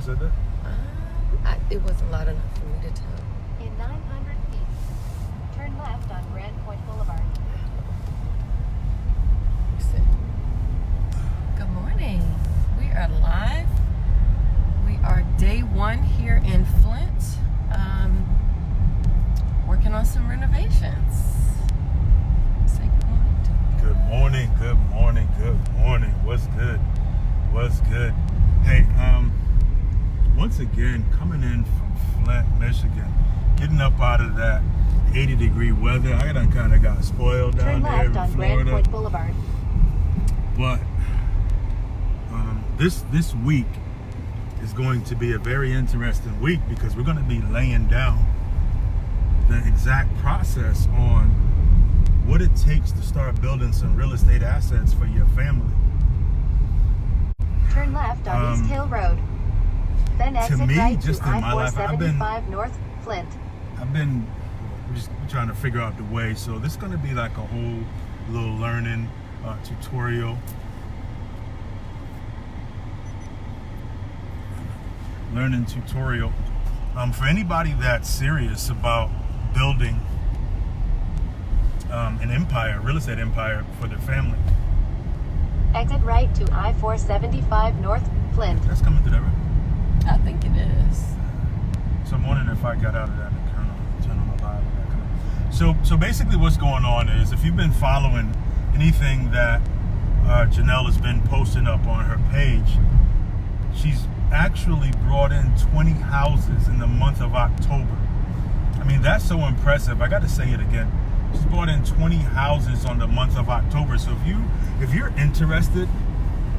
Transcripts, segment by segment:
said that? It wasn't loud enough for me to tell. In 900 feet, turn left on Grand Point Boulevard. Good morning. We are live. We are day one here in Flint. Working on some renovations. Say good morning. Good morning, good morning, good morning. What's good? What's good? Hey, once again, coming in from Flint, Michigan, getting up out of that 80-degree weather. I done kind of got spoiled down there in Turn left on Florida. Grand Point Boulevard. But this week is going to be a very interesting week because we're going to be laying down the exact process on what it takes to start building some real estate assets for your family. Turn left on East Hill Road. Then exit me, right just to in my life, I-475 North Flint. I've been just trying to figure out the way, so this is going to be like a whole little learning tutorial. For anybody that's serious about building an empire, real estate empire for their family. Exit right to I-475 North Flint. That's coming through that, right? I think it is. So I'm wondering if I got out of that and turn on the live. And that kind of. So basically what's going on is, if you've been following anything that Janelle has been posting up on her page, she's actually brought in 20 houses in the month of October. I mean, that's so impressive. I got to say it again. She's brought in 20 houses on the month of October. So if you're interested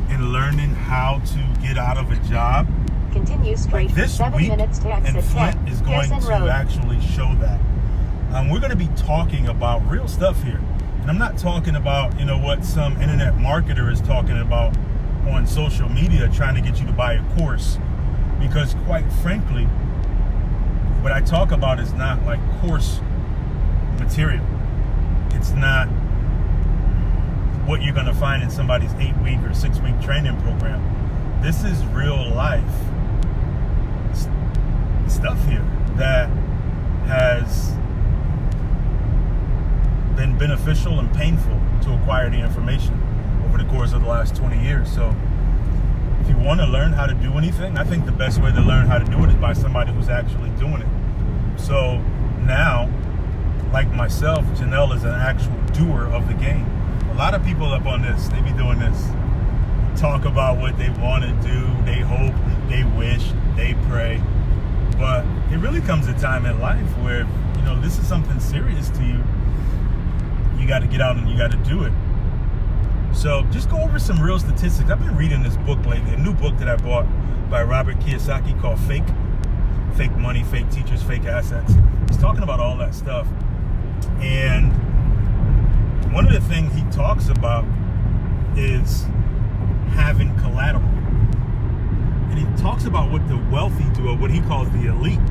in learning how to get out of a job, Continue straight for 7 minutes to exit and Flint 10 is going Pearson to Road. actually show that. We're going to be talking about real stuff here. And I'm not talking about, what some internet marketer is talking about on social media, trying to get you to buy a course. Because quite frankly, what I talk about is not like course material. It's not what you're going to find in somebody's 8-week or 6-week training program. This is real life stuff here that has been beneficial and painful to acquire the information over the course of the last 20 years. So if you want to learn how to do anything, I think the best way to learn how to do it is by somebody who's actually doing it. So now, like myself, Janelle is an actual doer of the game. A lot of people up on this, they be doing this. Talk about what they want to do, they hope, they wish, they pray. But it really comes a time in life where, this is something serious to you. You got to get out and you got to do it. So just go over some real statistics. I've been reading this book lately, a new book that I bought by Robert Kiyosaki called Fake Money, Fake Teachers, Fake Assets. He's talking about all that stuff. And one of the things he talks about is having collateral. And he talks about what the wealthy do, or what he calls the elite.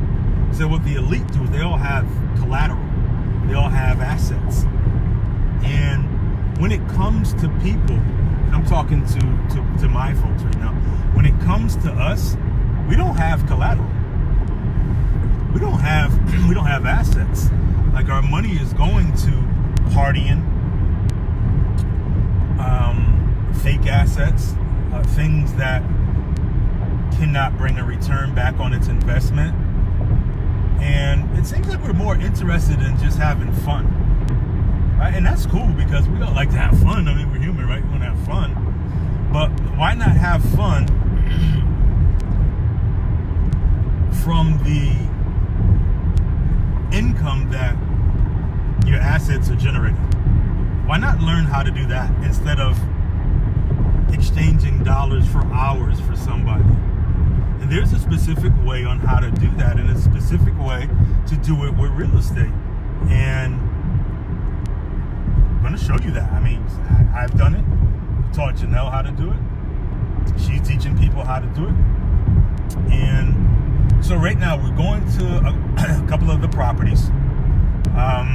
So what the elite do is they all have collateral. They all have assets. And when it comes to people, and I'm talking to my folks right now, when it comes to us, we don't have collateral. We don't have assets. Like, our money is going to partying, fake assets, things that cannot bring a return back on its investment. And it seems like we're more interested in just having fun, right? And that's cool, because we all like to have fun. I mean, we're human, right? We want to have fun. But why not have fun from the income that your assets are generating? Why not learn how to do that instead of exchanging dollars for hours for somebody? And there's a specific way on how to do that, and a specific way to do it with real estate. And I'm going to show you that. I mean, I've done it. I taught Janelle how to do it. She's teaching people how to do it. And so right now we're going to a couple of the properties. I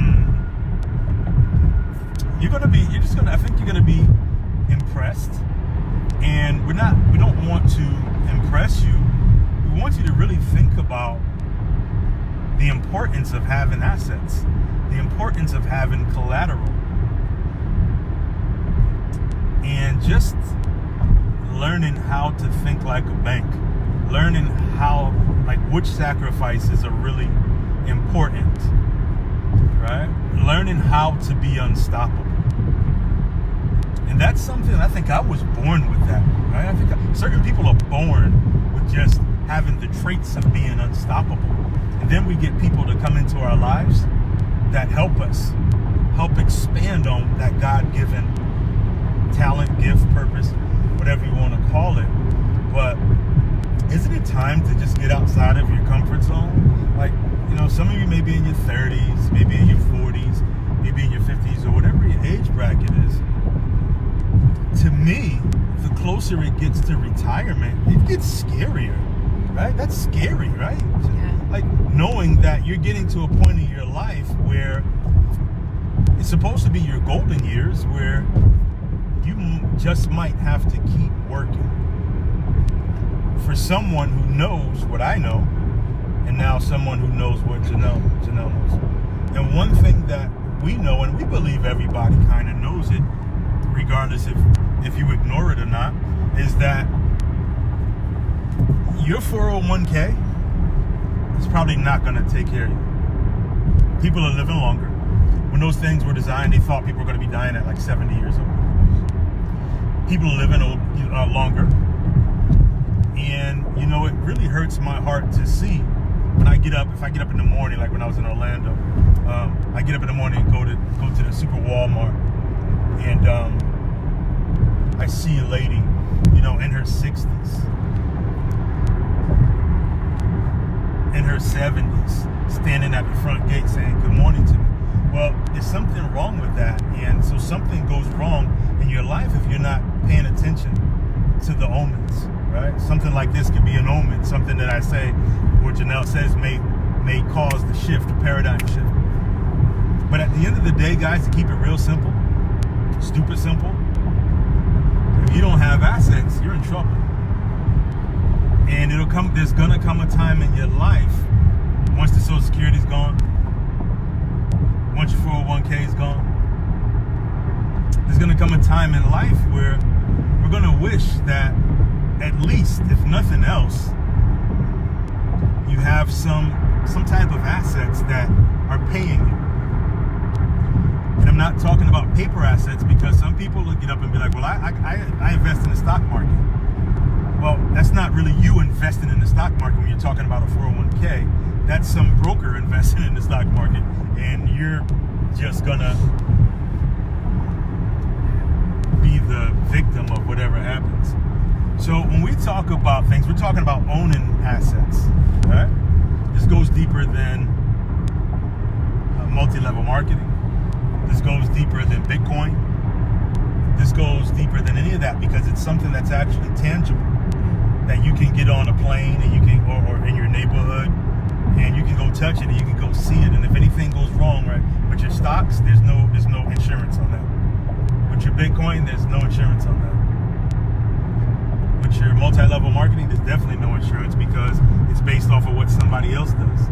think you're gonna be impressed. And we don't want to impress you. We want you to really think about the importance of having assets, the importance of having collateral, and just learning how to think like a bank, learning how, like, which sacrifices are really important, right? Learning how to be unstoppable. And that's something I think I was born with that, right? I think certain people are born with just having the traits of being unstoppable. And then we get people to come into our lives that help us, help expand on that God-given talent, gift, purpose, whatever you want to call it. But isn't it time to just get outside of your comfort zone? Like, you know, some of you may be in your 30s, maybe in your 40s, maybe in your 50s, or whatever your age bracket is. To me, the closer it gets to retirement, it gets scarier, right? That's scary, right? Yeah. Like knowing that you're getting to a point in your life where it's supposed to be your golden years, where you just might have to keep working. For someone who knows what I know, and now someone who knows what Janelle knows. And one thing that we know, and we believe everybody kind of knows it, regardless if you ignore it or not, is that your 401k is probably not going to take care of you. People are living longer. When those things were designed, they thought people were going to be dying at like 70 years old. People are living longer. And, you know, it really hurts my heart to see when I get up, if I get up in the morning, like when I was in Orlando, I get up in the morning and go to the Super Walmart, and I see a lady, you know, in her 60s, in her 70s, standing at the front gate saying good morning to me. Well, there's something wrong with that. And so something goes wrong in your life if you're not paying attention to the omens, right? Something like this could be an omen, something that I say, or Janelle says, may cause the shift, the paradigm shift. But at the end of the day, guys, to keep it real simple, stupid simple, if you don't have assets, you're in trouble. And there's gonna come a time in your life, once the Social Security's gone, once your 401k is gone, there's gonna come a time in life where we're gonna wish that, at least, if nothing else, you have some type of assets that are paying you. And I'm not talking about paper assets, because some people will get up and be like, well, I invest in the stock market. Well, that's not really you investing in the stock market when you're talking about a 401k. That's some broker investing in the stock market, and you're just gonna be the victim of whatever happens. So when we talk about things, we're talking about owning assets, right? This goes deeper than multi-level marketing. This goes deeper than Bitcoin. This goes deeper than any of that, because it's something that's actually tangible, that you can get on a plane and you can, or in your neighborhood, and you can go touch it and you can go see it. And if anything goes wrong, right, with your stocks, there's no insurance on that. With your Bitcoin, there's no insurance on that. With your multi-level marketing, there's definitely no insurance, because it's based off of what somebody else does.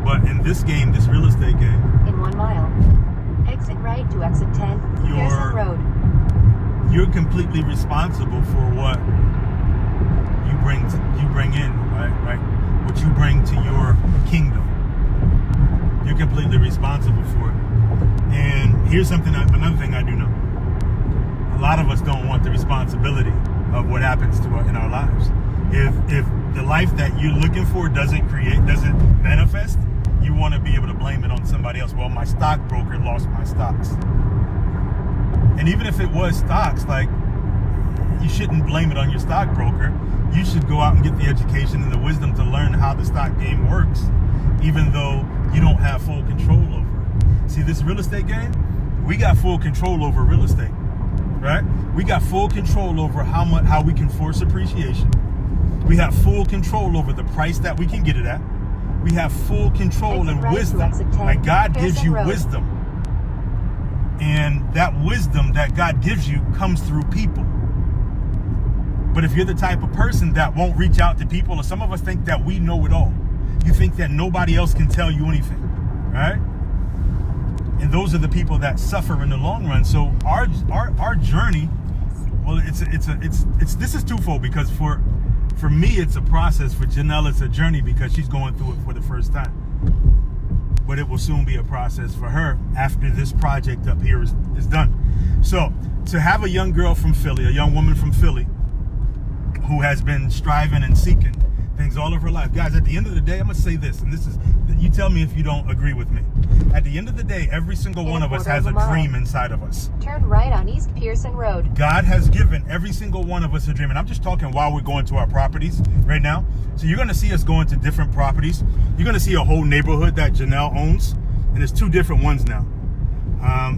But in this game, this real estate game, In 1 mile, exit right to exit 10, Pearson Road. You're completely responsible for what you bring in, right? What you bring to your kingdom. You're completely responsible for it. And here's another thing I do know. A lot of us don't want the responsibility of what happens to us in our lives. If the life that you're looking for doesn't manifest, you want to be able to blame it on somebody else. Well, my stockbroker lost my stocks. And even if it was stocks, like, you shouldn't blame it on your stockbroker. You should go out and get the education and the wisdom to learn how the stock game works, even though you don't have full control over it. See, this real estate game, we got full control over real estate, right? We got full control over how we can force appreciation. We have full control over the price that we can get it at. We have full control and wisdom. Like, God gives you wisdom. And that wisdom that God gives you comes through people. But if you're the type of person that won't reach out to people, or some of us think that we know it all. You think that nobody else can tell you anything, right? And those are the people that suffer in the long run. So our journey, well, it's this is twofold, because for me it's a process. For Janelle it's a journey because she's going through it for the first time. But it will soon be a process for her after this project up here is done. So to have a young girl from Philly, a young woman from Philly, who has been striving and seeking things all of her life. Guys, at the end of the day, I'm going to say this, and this is, you tell me if you don't agree with me. At the end of the day, every single one of us has a dream inside of us. Turn right on East Pearson Road. God has given every single one of us a dream. And I'm just talking while we're going to our properties right now. So you're going to see us going to different properties. You're going to see a whole neighborhood that Janelle owns. And there's 2 different ones now.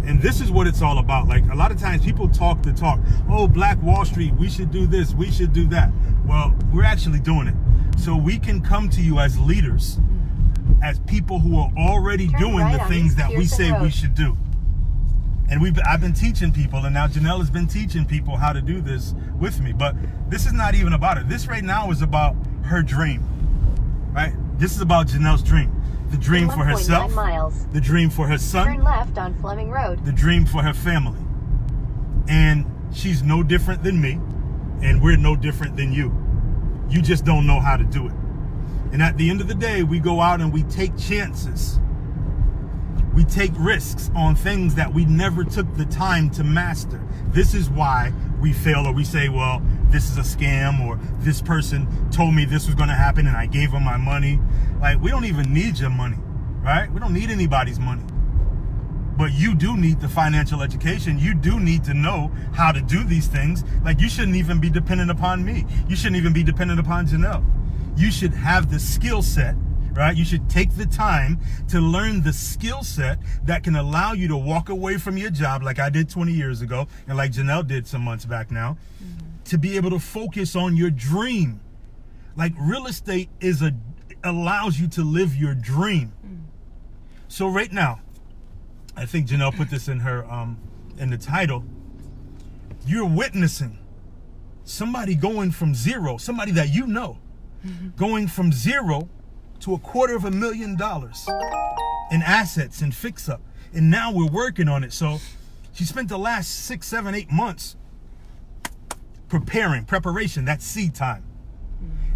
And this is what it's all about. Like, a lot of times people talk the talk. Oh, Black Wall Street, we should do this, we should do that. Well, we're actually doing it. So we can come to you as leaders, as people who are already doing the things that we say we should do. And I've been teaching people, and now Janelle has been teaching people how to do this with me. But this is not even about it. This right now is about her dream, right? This is about Janelle's dream. The dream for herself, the dream for her son, turn left on Fleming Road, the dream for her family. And she's no different than me, and we're no different than you. You just don't know how to do it. And at the end of the day, we go out and we take chances. We take risks on things that we never took the time to master. This is why we fail, or we say, well, this is a scam, or this person told me this was going to happen and I gave them my money. Like, we don't even need your money, right? We don't need anybody's money. But you do need the financial education. You do need to know how to do these things. Like, you shouldn't even be dependent upon me. You shouldn't even be dependent upon Janelle. You should have the skill set, right? You should take the time to learn the skill set that can allow you to walk away from your job, like I did 20 years ago, and like Janelle did some months back now, to be able to focus on your dream. Like, real estate allows you to live your dream. So right now, I think Janelle put this in her in the title. You're witnessing somebody going from zero, somebody that you know, going from zero to $250,000 in assets and fix up. And now we're working on it. So she spent the last 6, 7, 8 months preparation. That's seed time.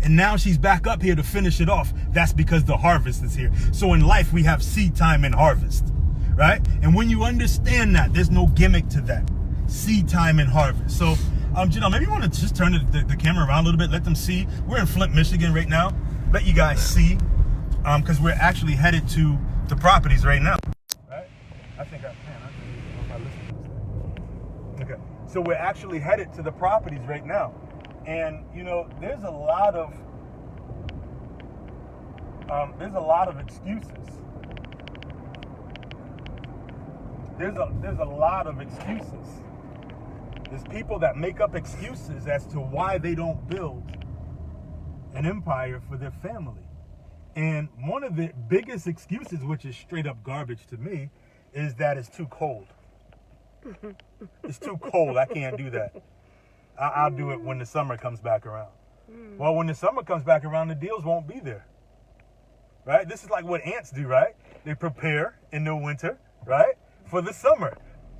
And now she's back up here to finish it off. That's because the harvest is here. So in life, we have seed time and harvest, right? And when you understand that, there's no gimmick to that. Seed time and harvest. So, Janelle, maybe you want to just turn the camera around a little bit, let them see. We're in Flint, Michigan right now. Let you guys see, because we're actually headed to the properties right now. Right? I don't know if I listened to this. Okay. So we're actually headed to the properties right now. And, you know, there's a lot of excuses. There's a lot of excuses. There's people that make up excuses as to why they don't build an empire for their family. And one of the biggest excuses, which is straight up garbage to me, is that it's too cold. It's too cold. I can't do that. I'll do it when the summer comes back around. Well, when the summer comes back around, the deals won't be there. Right? This is like what ants do, right? They prepare in the winter, right, for the summer.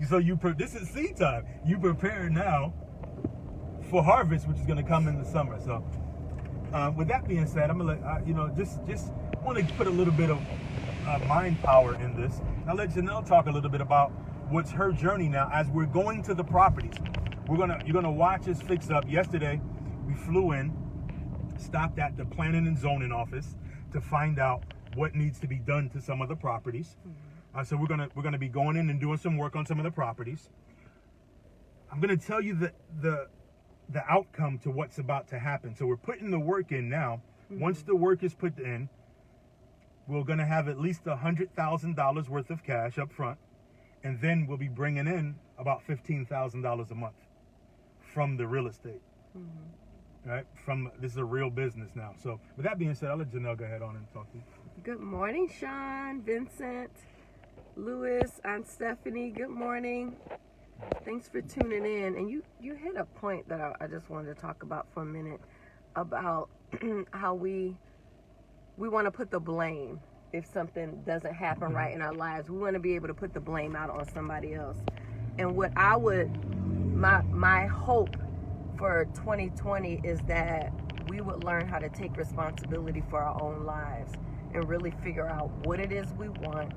So this is seed time. You prepare now for harvest, which is going to come in the summer. So with that being said, I'm going to just want to put a little bit of mind power in this. I'll let Janelle talk a little bit about what's her journey now as we're going to the properties. You're gonna watch us fix up. Yesterday, we flew in, stopped at the planning and zoning office to find out what needs to be done to some of the properties. So we're gonna be going in and doing some work on some of the properties. I'm gonna tell you the outcome to what's about to happen. So we're putting the work in now. Once the work is put in, we're gonna have at least $100,000 worth of cash up front, and then we'll be bringing in about $15,000 a month from the real estate. Right? This is a real business now. So with that being said, I'll let Janelle go ahead on and talk to you. Good morning, Sean, Vincent, Louis, Aunt Stephanie. Good morning. Thanks for tuning in. And you hit a point that I just wanted to talk about for a minute about how we want to put the blame if something doesn't happen right in our lives. We want to be able to put the blame out on somebody else. And what I would, my hope for 2020 is that we would learn how to take responsibility for our own lives and really figure out what it is we want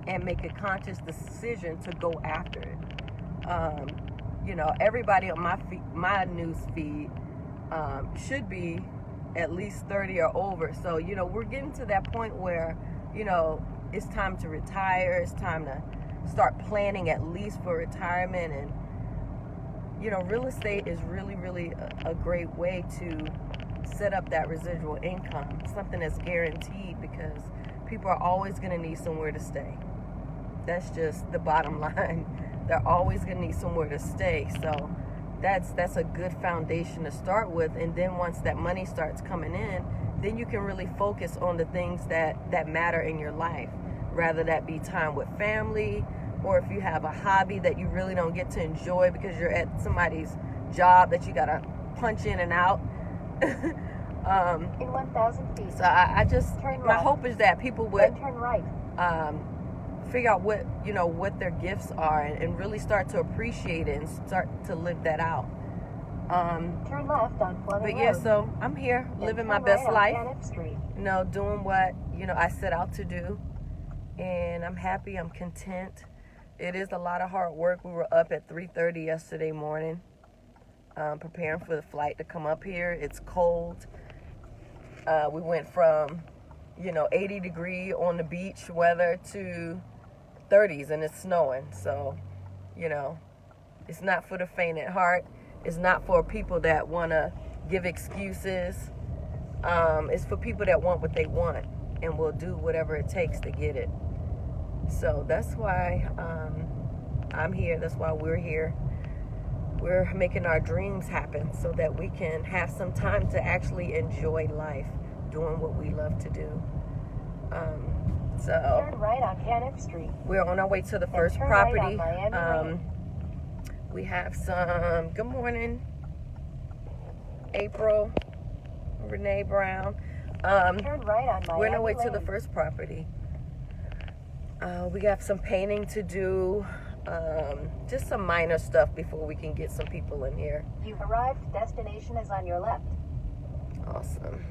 and make a conscious decision to go after it. You know, everybody on my news feed should be at least 30 or over. So, you know, we're getting to that point where, you know, it's time to retire. It's time to start planning at least for retirement. And, you know, real estate is really, really a great way to set up that residual income, something that's guaranteed, because people are always going to need somewhere to stay. That's just the bottom line. They're always going to need somewhere to stay. So that's a good foundation to start with. And then once that money starts coming in, then you can really focus on the things that matter in your life, rather that be time with family, or if you have a hobby that you really don't get to enjoy because you're at somebody's job that you got to punch in and out. In 1,000 feet. So I just, Turn my right. hope is that people would Then turn right. figure out what, you know, what their gifts are, and really start to appreciate it and start to live that out. Turn left on Flint But Road. yeah, so I'm here Then living my turn best right on life, Kenneth Street. you know, doing what, you know, I set out to do, and I'm happy, I'm content. It is a lot of hard work. We were up at 3:30 yesterday morning, preparing for the flight to come up here. It's cold. We went from, you know, 80 degree on the beach weather to 30s, and it's snowing. So, you know, it's not for the faint at heart. It's not for people that want to give excuses. It's for people that want what they want and will do whatever it takes to get it. So that's why I'm here. That's why we're here. We're making our dreams happen so that we can have some time to actually enjoy life, doing what we love to do. So Turn right on Kenneth Street. we're on our way to the Then first turn right on property. Miami Lane. We have some, good morning, April, Renee Brown. Turn right on Miami We're on our way Lane. to the first property. We got some painting to do, just some minor stuff before we can get some people in here. You've arrived. Destination is on your left. Awesome.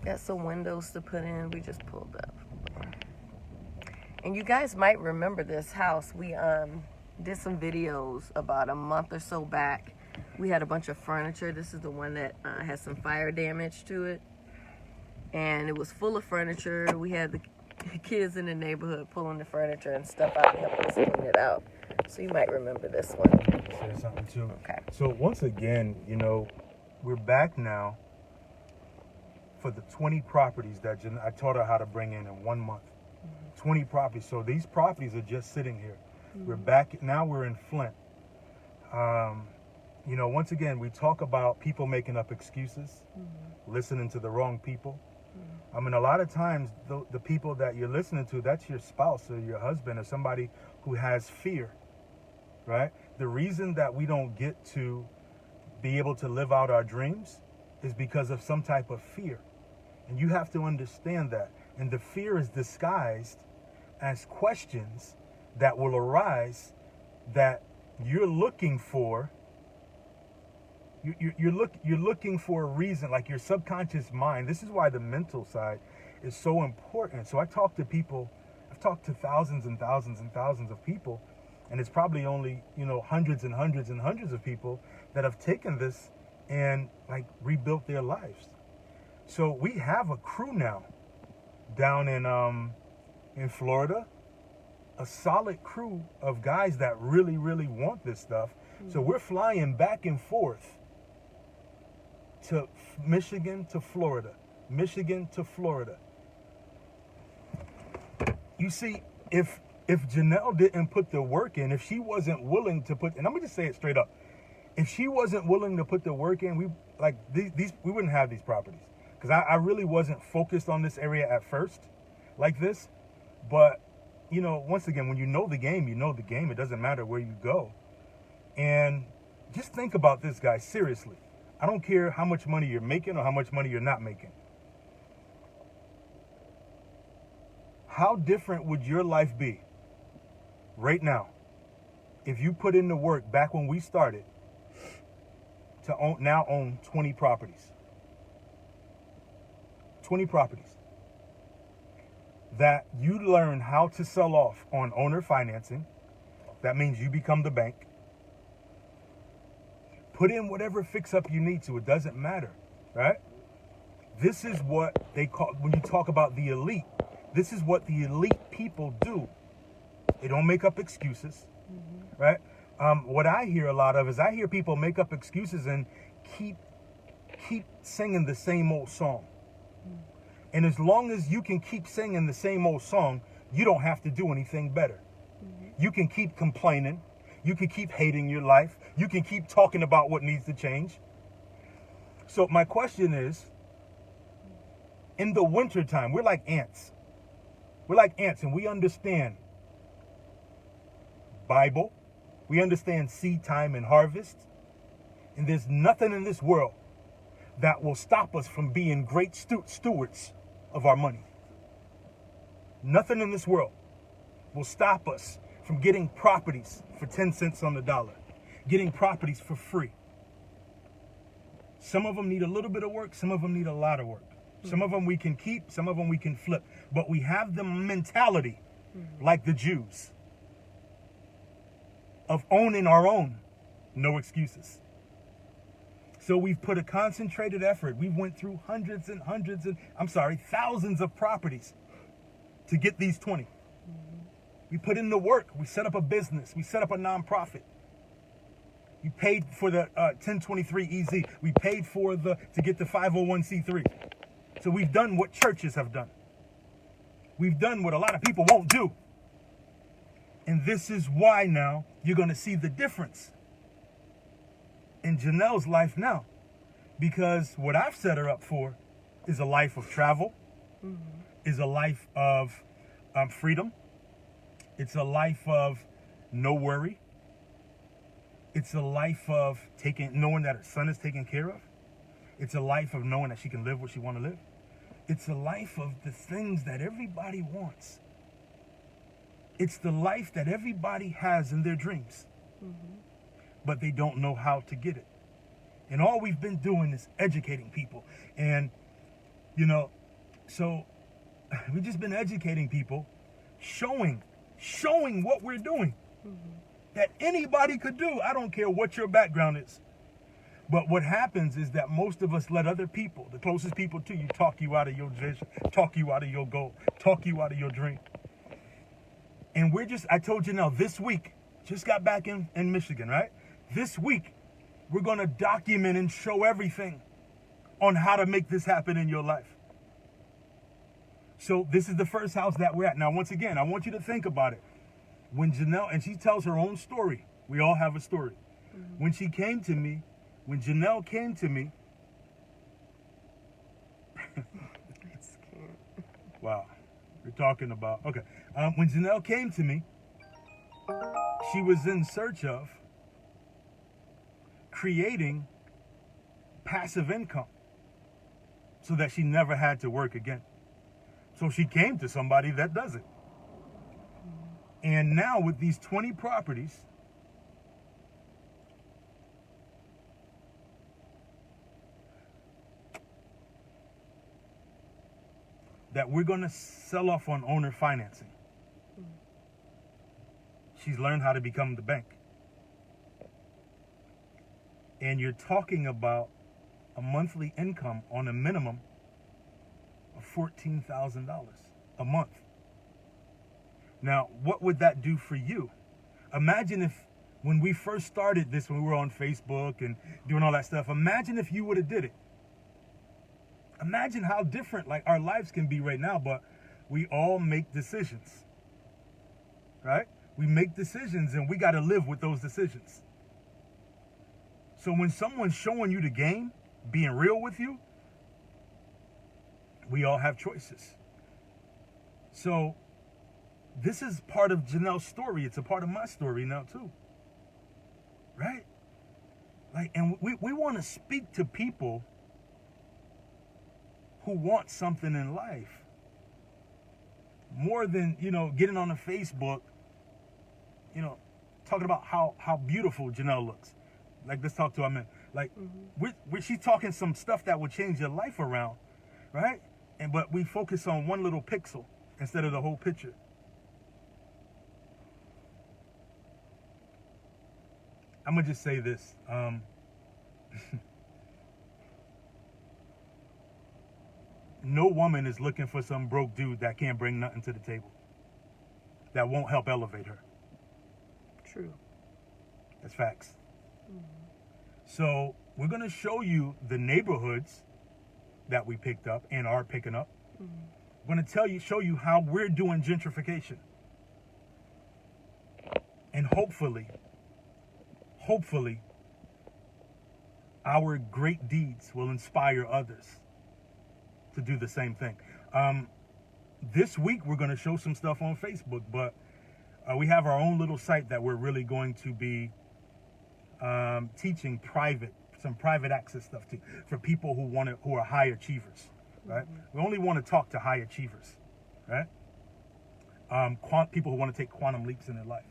Got some windows to put in. We just pulled up. And you guys might remember this house. We did some videos about a month or so back. We had a bunch of furniture. This is the one that has some fire damage to it. And it was full of furniture. We had the kids in the neighborhood pulling the furniture and stuff out to help us clean it out. So you might remember this one. Say something too. Okay. So once again, you know, we're back now for the 20 properties that I taught her how to bring in 1 month. 20 properties. So these properties are just sitting here. We're back now. We're in Flint. You know, once again, we talk about people making up excuses, listening to the wrong people. I mean, a lot of times the people that you're listening to, that's your spouse or your husband or somebody who has fear, right? The reason that we don't get to be able to live out our dreams is because of some type of fear. And you have to understand that. And the fear is disguised as questions that will arise that you're looking for. You're looking for a reason, like your subconscious mind. This is why the mental side is so important. So I talk to people, I've talked to thousands and thousands and thousands of people, and it's probably only, you know, hundreds and hundreds and hundreds of people that have taken this and like rebuilt their lives. So we have a crew now down in Florida, a solid crew of guys that really, really want this stuff. So we're flying back and forth to Michigan to Florida, Michigan to Florida. You see, if Janelle didn't put the work in, if she wasn't willing to put, and I'm gonna just say it straight up, if she wasn't willing to put the work in, we wouldn't have these properties. because I really wasn't focused on this area at first like this. But, you know, once again, when you know the game, you know the game. It doesn't matter where you go. And just think about this, guys, seriously. I don't care how much money you're making or how much money you're not making. How different would your life be right now if you put in the work back when we started to now own 20 properties? 20 properties that you learn how to sell off on owner financing. That means you become the bank. Put in whatever fix up you need to. It doesn't matter, right? This is what they call, when you talk about the elite, this is what the elite people do. They don't make up excuses, right? What I hear a lot of is I hear people make up excuses and keep singing the same old song. And as long as you can keep singing the same old song, you don't have to do anything better. You can keep complaining. You can keep hating your life. You can keep talking about what needs to change. So my question is, in the wintertime, we're like ants. We're like ants, and we understand Bible. We understand seed time and harvest. And there's nothing in this world that will stop us from being great stewards of our money. Nothing in this world will stop us from getting properties for 10 cents on the dollar, getting properties for free. Some of them need a little bit of work, some of them need a lot of work. Some of them we can keep, some of them we can flip. But we have the mentality, like the Jews, of owning our own, no excuses. So we've put a concentrated effort. We went through thousands of properties to get these 20. We put in the work. We set up a business. We set up a nonprofit. We paid for the 1023 EZ. We paid for to get the 501c3. So we've done what churches have done. We've done what a lot of people won't do. And this is why now you're going to see the difference in Janelle's life now. Because what I've set her up for is a life of travel, is a life of freedom. It's a life of no worry. It's a life of knowing that her son is taken care of. It's a life of knowing that she can live what she wants to live. It's a life of the things that everybody wants. It's the life that everybody has in their dreams. But they don't know how to get it. And all we've been doing is educating people. And, you know, so we've just been educating people, showing what we're doing. That anybody could do. I don't care what your background is. But what happens is that most of us let other people, the closest people to you, talk you out of your vision, talk you out of your goal, talk you out of your dream. And I told you now, this week, just got back in Michigan, right? This week, we're going to document and show everything on how to make this happen in your life. So this is the first house that we're at. Now, once again, I want you to think about it. When Janelle, and she tells her own story. We all have a story. When Janelle came to me. Wow. We're talking about, okay. When Janelle came to me, she was in search of creating passive income so that she never had to work again. So she came to somebody that does it. And now with these 20 properties, that we're going to sell off on owner financing. She's learned how to become the bank. And you're talking about a monthly income on a minimum of $14,000 a month. Now, what would that do for you? Imagine if, when we first started this, when we were on Facebook and doing all that stuff, imagine if you would have did it. Imagine how different like our lives can be right now, but we all make decisions, right? We make decisions and we got to live with those decisions. So when someone's showing you the game, being real with you, We all have choices. So this is part of Janelle's story. It's a part of my story now too. Right? Like, and we want to speak to people who want something in life more than, getting on the Facebook, talking about how beautiful Janelle looks. Like, let's talk to our men. Like, she's talking some stuff that would change your life around, right? But we focus on one little pixel instead of the whole picture. I'm gonna just say this. No woman is looking for some broke dude that can't bring nothing to the table, that won't help elevate her. True. That's facts. So we're gonna show you the neighborhoods that we picked up and are picking up. We're gonna show you how we're doing gentrification, and hopefully, our great deeds will inspire others to do the same thing. This week, we're going to show some stuff on Facebook, but we have our own little site that we're really going to be teaching some private access stuff to, for people who are high achievers, right? We only want to talk to high achievers, right? People who want to take quantum leaps in their life.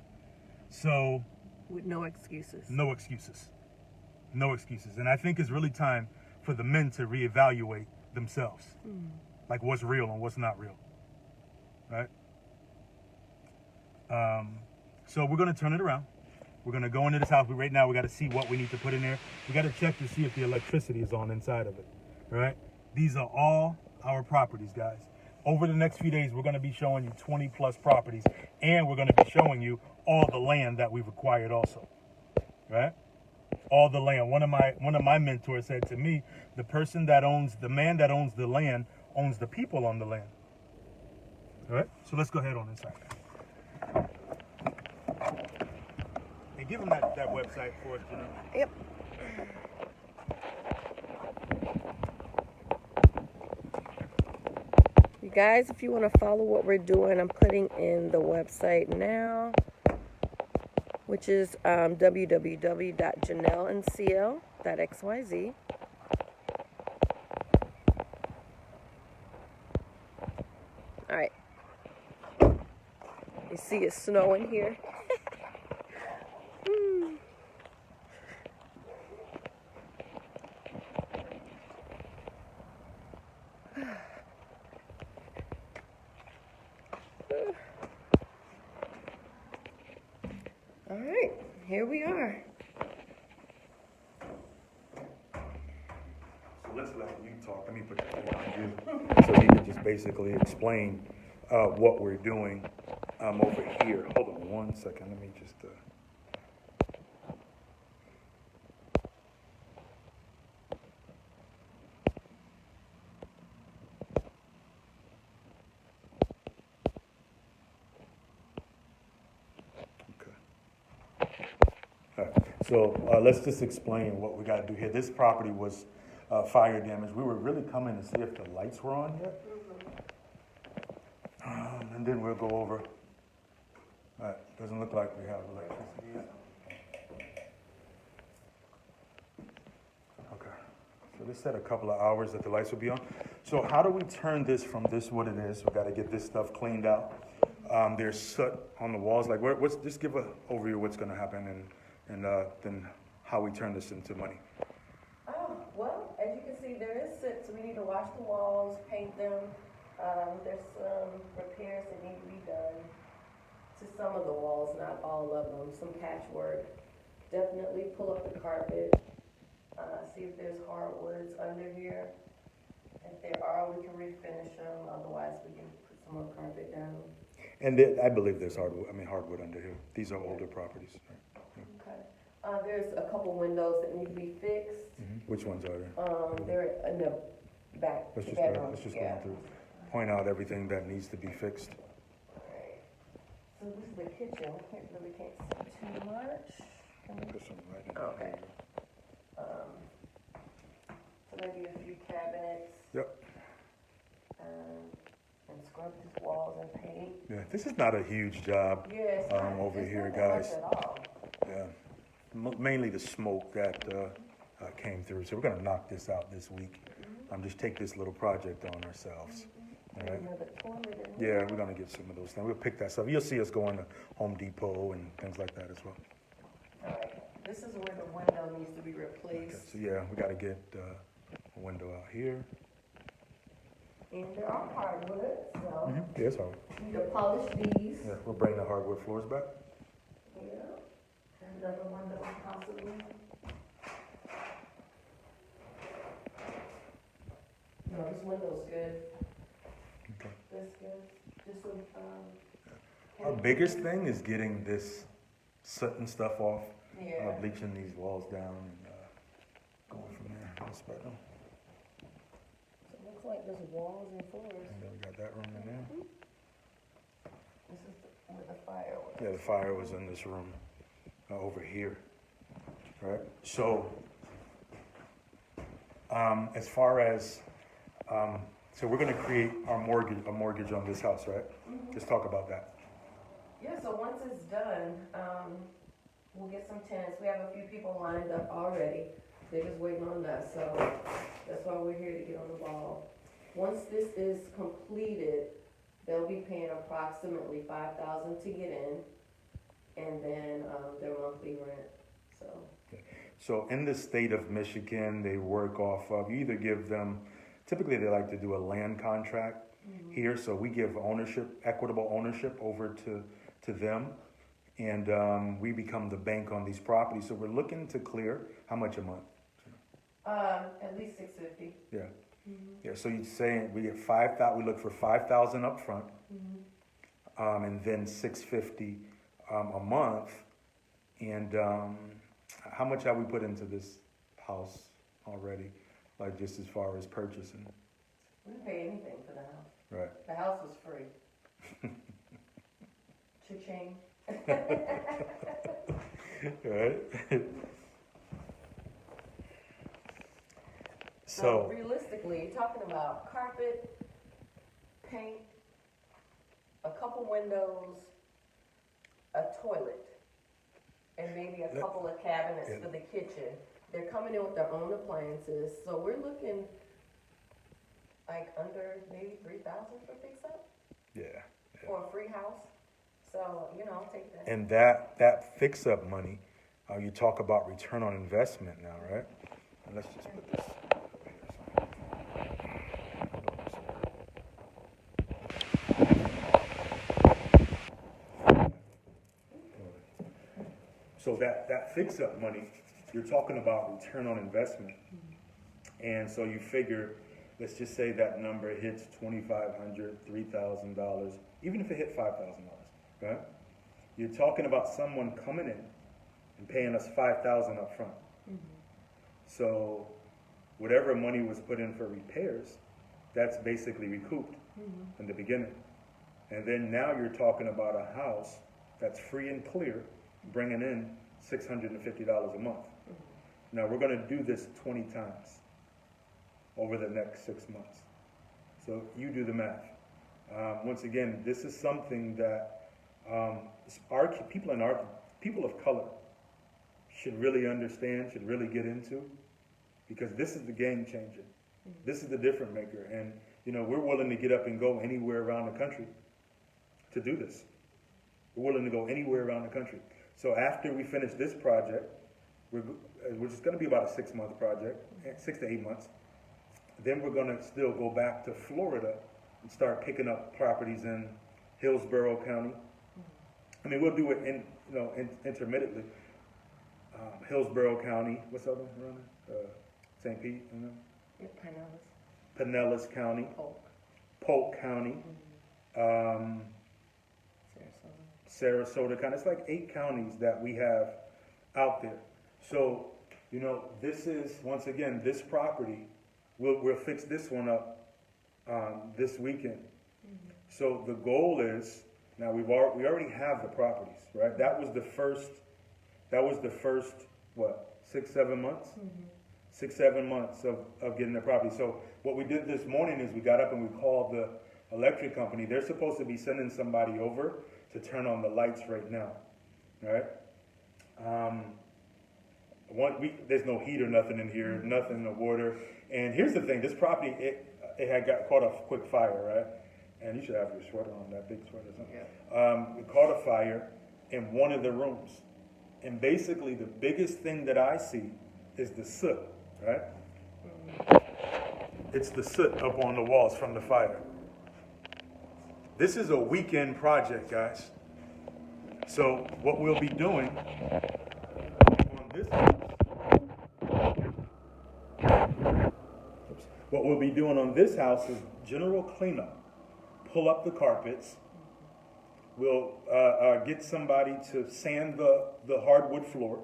So, with no excuses. No excuses. And I think it's really time for the men to reevaluate themselves. Like, what's real and what's not real. Right? So we're going to turn it around. We're going to go into this house. Right now, we got to see what we need to put in there. We got to check to see if the electricity is on inside of it. Right? These are all our properties, guys. Over the next few days, we're going to be showing you 20 plus properties, and we're going to be showing you all the land that we've acquired also, right? All the land. One of my mentors said to me, the man that owns the land owns the people on the land. All right? So let's go ahead on inside. And give them that website for us, Janelle. Yep. You guys, if you want to follow what we're doing, I'm putting in the website now, which is www.janelleandcl.xyz. All right. You see it's snowing here. All right, here we are. So let's let you talk. Let me put that behind you, so you can just basically explain what we're doing over here. Hold on one second. Let me just. So let's just explain what we got to do here. This property was fire damaged. We were really coming to see if the lights were on yet. And then we'll go over. Doesn't look like we have electricity yet. Okay. So they said a couple of hours that the lights will be on. So how do we turn this from this what it is? We got to get this stuff cleaned out. There's soot on the walls. Like, just give an overview of what's going to happen and then how we turn this into money. Well, as you can see, there is soot, so we need to wash the walls, paint them. There's some repairs that need to be done to some of the walls, not all of them. Some patchwork. Definitely pull up the carpet. See if there's hardwoods under here. If there are, we can refinish them. Otherwise, we can put some more carpet down. And I believe there's hardwood under here. These are older properties. Right? Okay. There's a couple windows that need to be fixed. Which ones are there? They're in the back. Let's just yeah. go through. Point out everything that needs to be fixed. Alright. So this is the kitchen. We really can't see too much. Put some right in Okay. So maybe a few cabinets. Yep. and scrub these walls and paint. Yeah, this is not a huge job over here, guys. Much at all. Yeah, mainly the smoke that came through. So we're gonna knock this out this week. Just take this little project on ourselves. All right. Another toilet in Yeah, we're gonna get some of those things. We'll pick that stuff. You'll see us going to Home Depot and things like that as well. All right. This is where the window needs to be Okay, replaced. so yeah, we gotta get a window out here. And there are hardwood, so Yeah, it's all right. you need to polish these. Yeah, we'll bring the hardwood floors back. Yeah. Another window possibly. No, this window's good. Okay. That's good. This one, Our biggest thing is getting this soot and stuff off, yeah. bleaching these walls down and going from there. That's better. So it looks like there's walls and floors. And then we got that room in there. This is where the fire was. Yeah, the fire was in this room over here. Right. So, as far as, so we're going to create a mortgage on this house, right? Just talk about that. Yeah, so once it's done, we'll get some tenants. We have a few people lined up already. They're just waiting on us, so that's why we're here to get on the ball. Once this is completed, they'll be paying approximately $5,000 to get in, and then their monthly rent. So in the state of Michigan, they work off of, you either give them, typically they like to do a land contract here, so we give ownership, equitable ownership over to them, and we become the bank on these properties. So we're looking to clear how much a month? At least $650. Yeah. Yeah, so you'd say we get 5,000, we look for 5,000 up front, and then $650 a month. And how much have we put into this house already? Like just as far as purchasing? We didn't pay anything for the house. Right. The house was free. Cha-ching. Right. So realistically, you're talking about carpet, paint, a couple windows, a toilet, and maybe a couple of cabinets for the kitchen. They're coming in with their own appliances, so we're looking like under maybe $3,000 for fix up. Yeah. For a free house. So, I'll take that. And that fix up money, you talk about return on investment now, right? And let's just put this. So that fix-up money, you're talking about return on investment. And so you figure, let's just say that number hits $2,500, $3,000, even if it hit $5,000, right? You're talking about someone coming in and paying us $5,000 up front. So whatever money was put in for repairs, that's basically recouped in the beginning. And then now you're talking about a house that's free and clear, bringing in $650 a month. Now we're going to do this 20 times over the next 6 months. So you do the math. Once again, this is something that our people of color should really understand, should really get into, because this is the game changer. This is the difference maker. And we're willing to get up and go anywhere around the country to do this. We're willing to go anywhere around the country. So after we finish this project, which is going to be about a 6-month project, 6 to 8 months, then we're going to still go back to Florida and start picking up properties in Hillsborough County. I mean, we'll do it intermittently. Hillsborough County, what's the other one around there? St. Pete, Pinellas County, Polk County, Sarasota County. It's like 8 counties that we have out there. So, this is, once again, this property, we'll fix this one up this weekend. So the goal is, now we already have the properties, right? That was the first, what, 6, 7 months? 6, 7 months of getting the property. So what we did this morning is we got up and we called the electric company. They're supposed to be sending somebody over to turn on the lights right now. All right. There's no heat or nothing in here, nothing, no water. And here's the thing: this property, it had got caught a quick fire, right? And you should have your sweater on, that big sweater. Yeah. It caught a fire in one of the rooms, and basically the biggest thing that I see is the soot, right? It's the soot up on the walls from the fire. This is a weekend project, guys. So what we'll be doing on this house, is general cleanup. Pull up the carpets. We'll get somebody to sand the hardwood floor.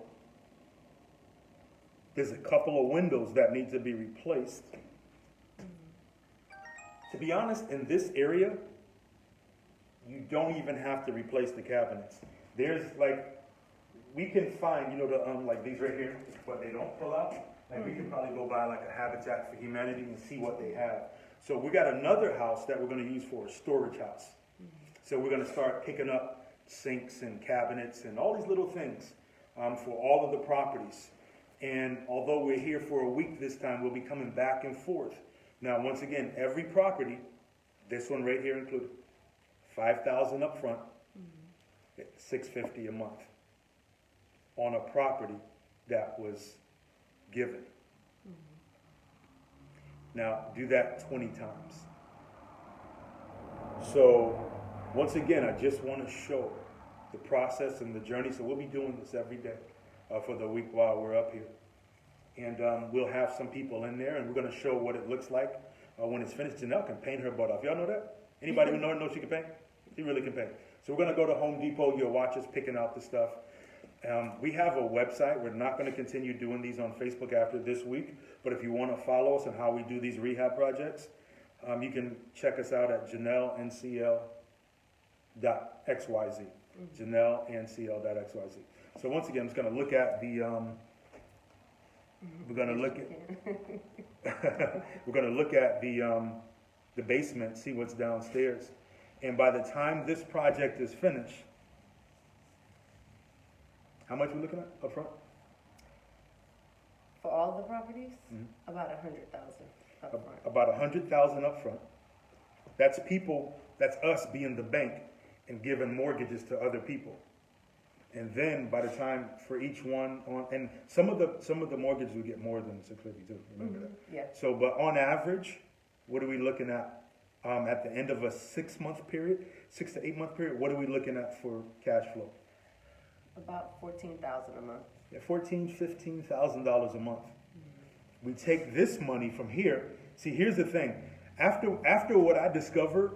There's a couple of windows that need to be replaced. To be honest, in this area, you don't even have to replace the cabinets. There's we can find, like these right here, but they don't pull out. We can probably go by like a Habitat for Humanity and see what they have. So we got another house that we're going to use for a storage house. So we're going to start picking up sinks and cabinets and all these little things for all of the properties. And although we're here for a week this time, we'll be coming back and forth. Now, once again, every property, this one right here included, $5,000 up front, $650 a month on a property that was given. Now, do that 20 times. So, once again, I just want to show the process and the journey. So we'll be doing this every day for the week while we're up here. And we'll have some people in there, and we're going to show what it looks like when it's finished. Janelle can paint her butt off. Y'all know that? Anybody who knows she can paint? She really can paint. So we're going to go to Home Depot. You'll watch us picking out the stuff. We have a website. We're not going to continue doing these on Facebook after this week, but if you want to follow us on how we do these rehab projects, you can check us out at janellencl.xyz. janellencl.xyz. So once again, I'm just going to look at the we're going to look at the basement, see what's downstairs. And by the time this project is finished, how much are we looking at up front? For all the properties, about $100,000 up front. About $100,000 up front. That's us being the bank and giving mortgages to other people. And then by the time for each one and some of the mortgages will get more than $650 too. Remember that? Yeah. So, but on average, what are we looking at the end of a 6 to 8 month period? What are we looking at for cash flow? About $14,000 a month. Yeah, $15,000 a month. We take this money from here. See, here's the thing. After what I discovered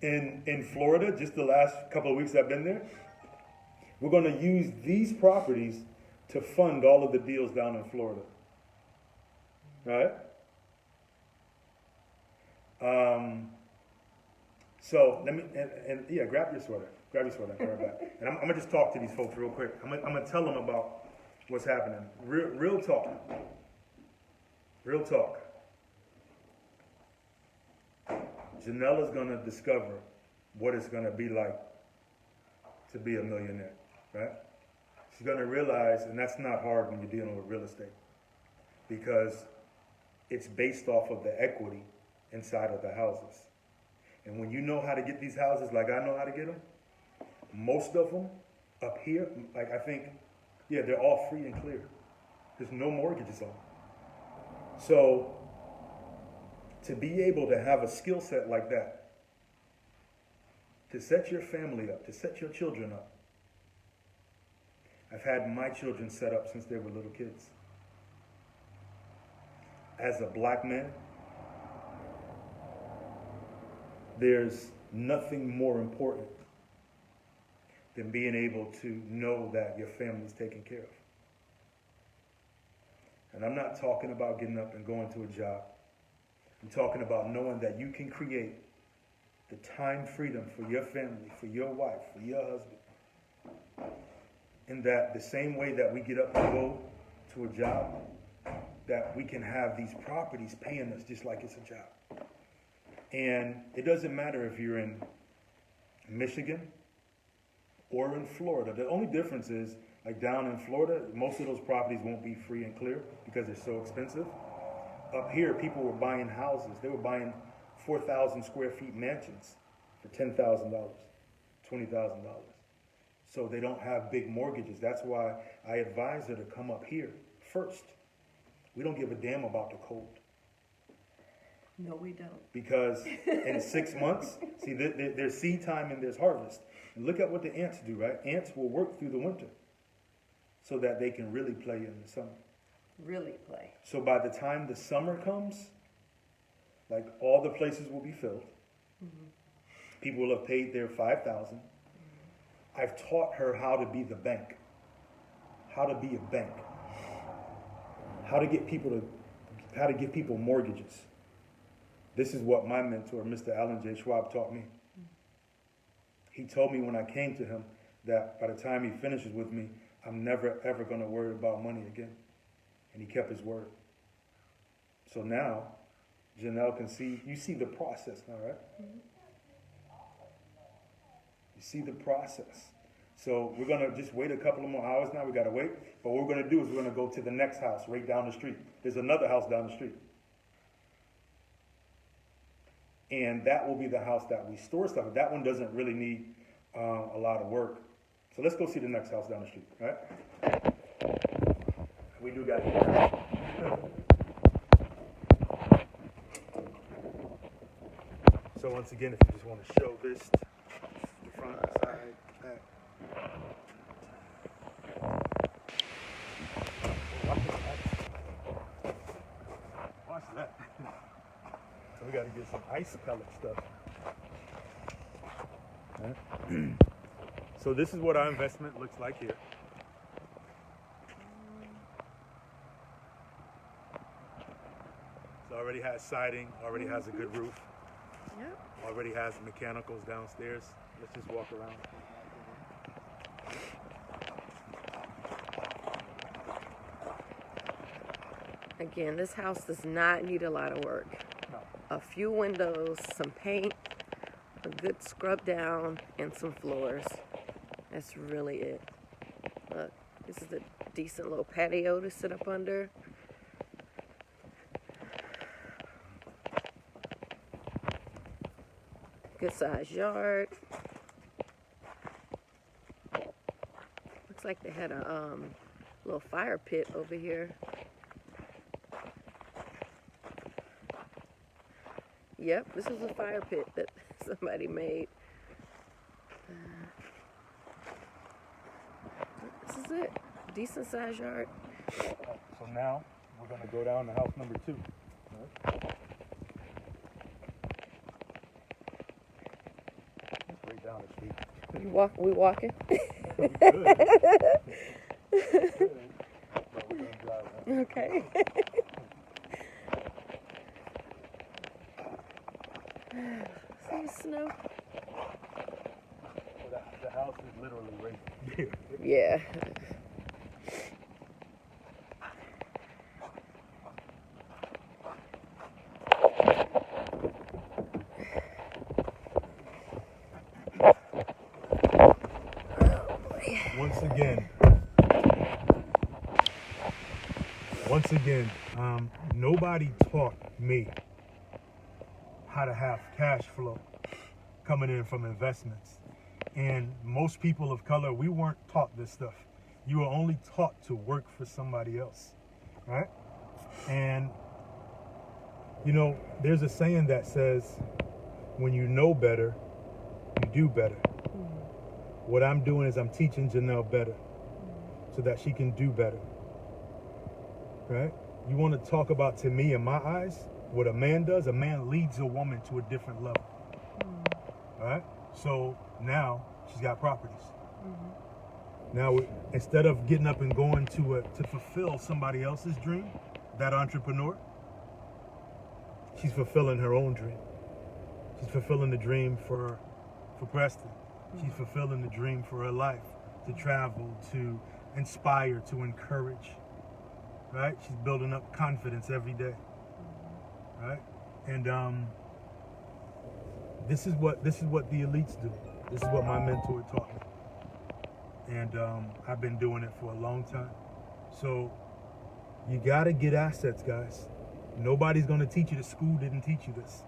in Florida, just the last couple of weeks I've been there, we're going to use these properties to fund all of the deals down in Florida. Right? So let me, grab your sweater. Grab your sweater and wear it back. And I'm going to just talk to these folks real quick. I'm going to tell them about what's happening. Real talk. Real talk. Janella's going to discover what it's going to be like to be a millionaire, right? She's going to realize, and that's not hard when you're dealing with real estate, because it's based off of the equity inside of the houses. And when you know how to get these houses like I know how to get them, most of them up here, like I think, they're all free and clear. There's no mortgages on them. So to be able to have a skill set like that, to set your family up, to set your children up. I've had my children set up since they were little kids. As a black man, there's nothing more important than being able to know that your family's taken care of. And I'm not talking about getting up and going to a job. I'm talking about knowing that you can create the time freedom for your family, for your wife, for your husband. And that the same way that we get up and go to a job, that we can have these properties paying us just like it's a job. And it doesn't matter if you're in Michigan or in Florida. The only difference is, like down in Florida, most of those properties won't be free and clear because they're so expensive. Up here, people were buying houses. They were buying 4,000 square feet mansions for $10,000, $20,000. So they don't have big mortgages. That's why I advise her to come up here first. We don't give a damn about the cold. No, we don't. Because in 6 months, see, there's seed time and there's harvest. And look at what the ants do, right? Ants will work through the winter so that they can really play in the summer. Really play. So by the time the summer comes, like all the places will be filled. Mm-hmm. People will have paid their $5,000. Mm-hmm. I've taught her how to be the bank, how to be a bank, how to give people mortgages. This is what my mentor, Mr. Alan J. Schwab, taught me. He told me when I came to him that by the time he finishes with me, I'm never, ever going to worry about money again. And he kept his word. So now, Janelle can see, you see the process now, right? Mm-hmm. You see the process. So we're going to just wait a couple of more hours now. We got to wait. But what we're going to do is we're going to go to the next house right down the street. There's another house down the street. And that will be the house that we store stuff. That one doesn't really need a lot of work. So let's go see the next house down the street, right? We do got it. So once again, if you just want to show this, the front, side, back. Watch that. So we got to get some ice pellet stuff. Right. So this is what our investment looks like here. So already has siding, already has a good roof. Yep. Already has mechanicals downstairs. Let's just walk around. Again, this house does not need a lot of work. No. A few windows, some paint, a good scrub down, and some floors. That's really it. Look, this is a decent little patio to sit up under. Good sized yard. Looks like they had a little fire pit over here. Yep, this is a fire pit that somebody made. This is it. Decent sized yard. So now we're going to go down to house number 2. Right? Right down the street. We walking? We could. But we're going to drive, right? Okay. See the snow? So the house is literally right there. Yeah. Once again, nobody taught me how to have cash flow coming in from investments. And most people of color, we weren't taught this stuff. You were only taught to work for somebody else, right? And, you know, there's a saying that says, when you know better, you do better. What I'm doing is I'm teaching Janelle better so that she can do better, right? You want to talk about, to me, in my eyes, what a man does? A man leads a woman to a different level, all right? So now she's got properties. Now, instead of getting up and going to fulfill somebody else's dream, that entrepreneur, she's fulfilling her own dream. She's fulfilling the dream for Preston. She's fulfilling the dream for her life, to travel, to inspire, to encourage. right? She's building up confidence every day, right? And this is what the elites do. This is what my mentor taught me, and I've been doing it for a long time. So you gotta get assets, guys. Nobody's gonna teach you. The school didn't teach you this.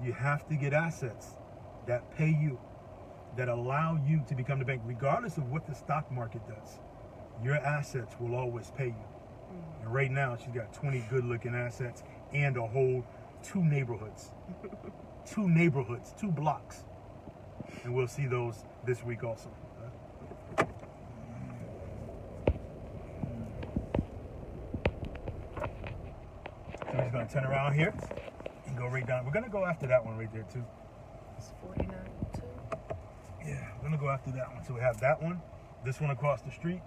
You have to get assets that pay you, that allow you to become the bank, regardless of what the stock market does. Your assets will always pay you. And right now, she's got 20 good-looking assets and a whole 2 neighborhoods. 2 blocks. And we'll see those this week also. So he's gonna turn around here and go right down. We're gonna go after that one right there too. It's 49 too. Yeah, we're gonna go after that one. So we have that one, this one across the street.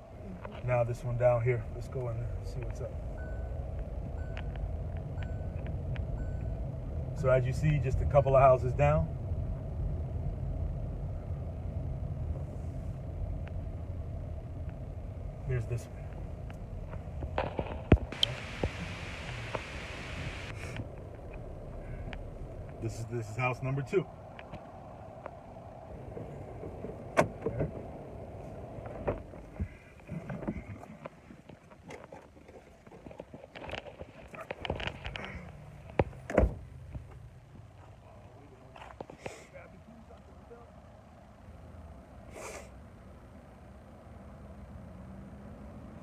Now this one down here. Let's go in there and see what's up. So as you see, just a couple of houses down. Here's this one. This is house number 2. Okay.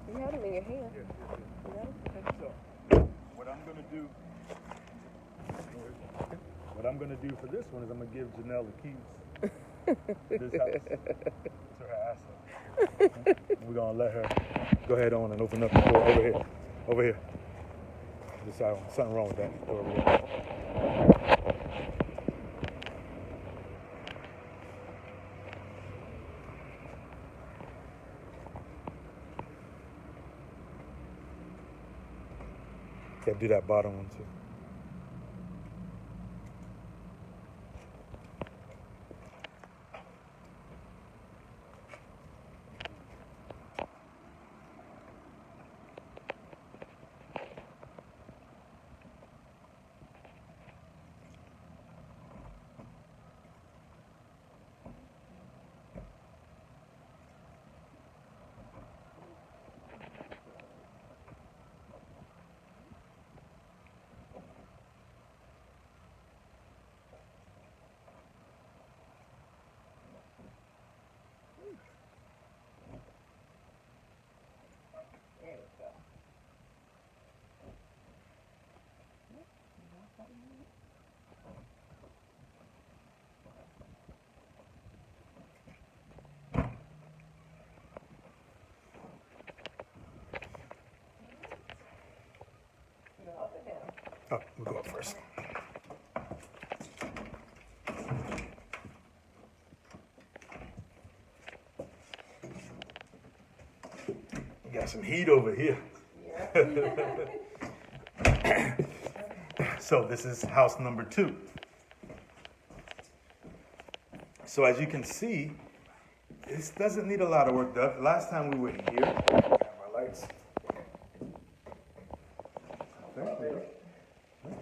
You had them in your hand. Yes. You got 'em? Okay. So, what I'm gonna do for this one is I'm gonna give Janelle the keys to this house. To her asset. And we're gonna let her go ahead on and open up the door over here. Over here. This side one. Something wrong with that door over there. Yeah, do that bottom one too. There we go. Go up and down. Oh, we'll go up first. We got some heat over here. Yeah. So this is house number 2. So as you can see, this doesn't need a lot of work done. Last time we were here, we have our lights.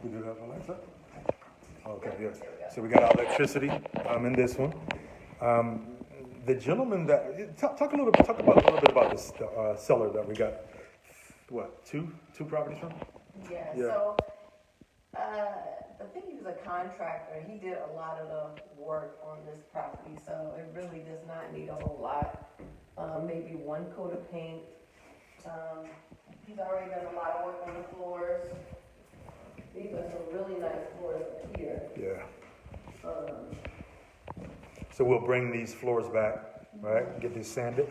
We do have our lights up. Okay, yes. So we got our electricity in this one. The gentleman that talk about a little bit about this seller that we got. What, two properties from? Yeah. Yeah. So I think he was a contractor. He did a lot of the work on this property, so it really does not need a whole lot. Maybe 1 coat of paint. He's already done a lot of work on the floors. These are some really nice floors up here. Yeah. So we'll bring these floors back, right? Get this sanded,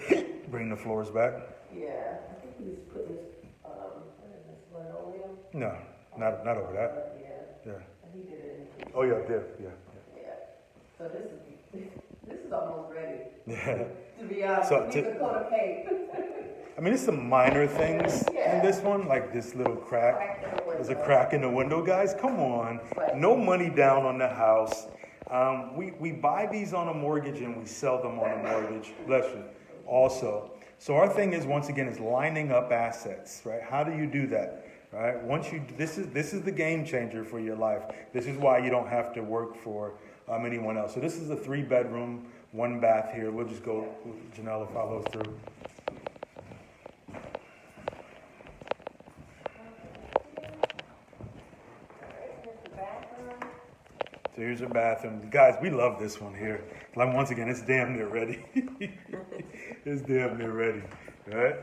bring the floors back. Yeah, I think he was putting this, what is this, linoleum? No, not over that. Yeah, Yeah. he did it in. Oh yeah, there. Yeah. Yeah. So this is almost ready. Yeah. To be honest, So needs a coat of paint. I mean, there's some minor things Yeah. in this one, like this little crack. Crack in the window. There's a crack in the window, guys. Come on, no money down on the house. We buy these on a mortgage and we sell them on a mortgage. Bless you. Also, So our thing is, once again, is lining up assets, right? How do you do that, right? This is the game changer for your life. This is why you don't have to work for anyone else. So this is a 3-bedroom, 1 bath here. We'll just go, Janelle follows through. So here's your bathroom. Guys, we love this one here. Like, once again, it's damn near ready. It's damn near ready, right?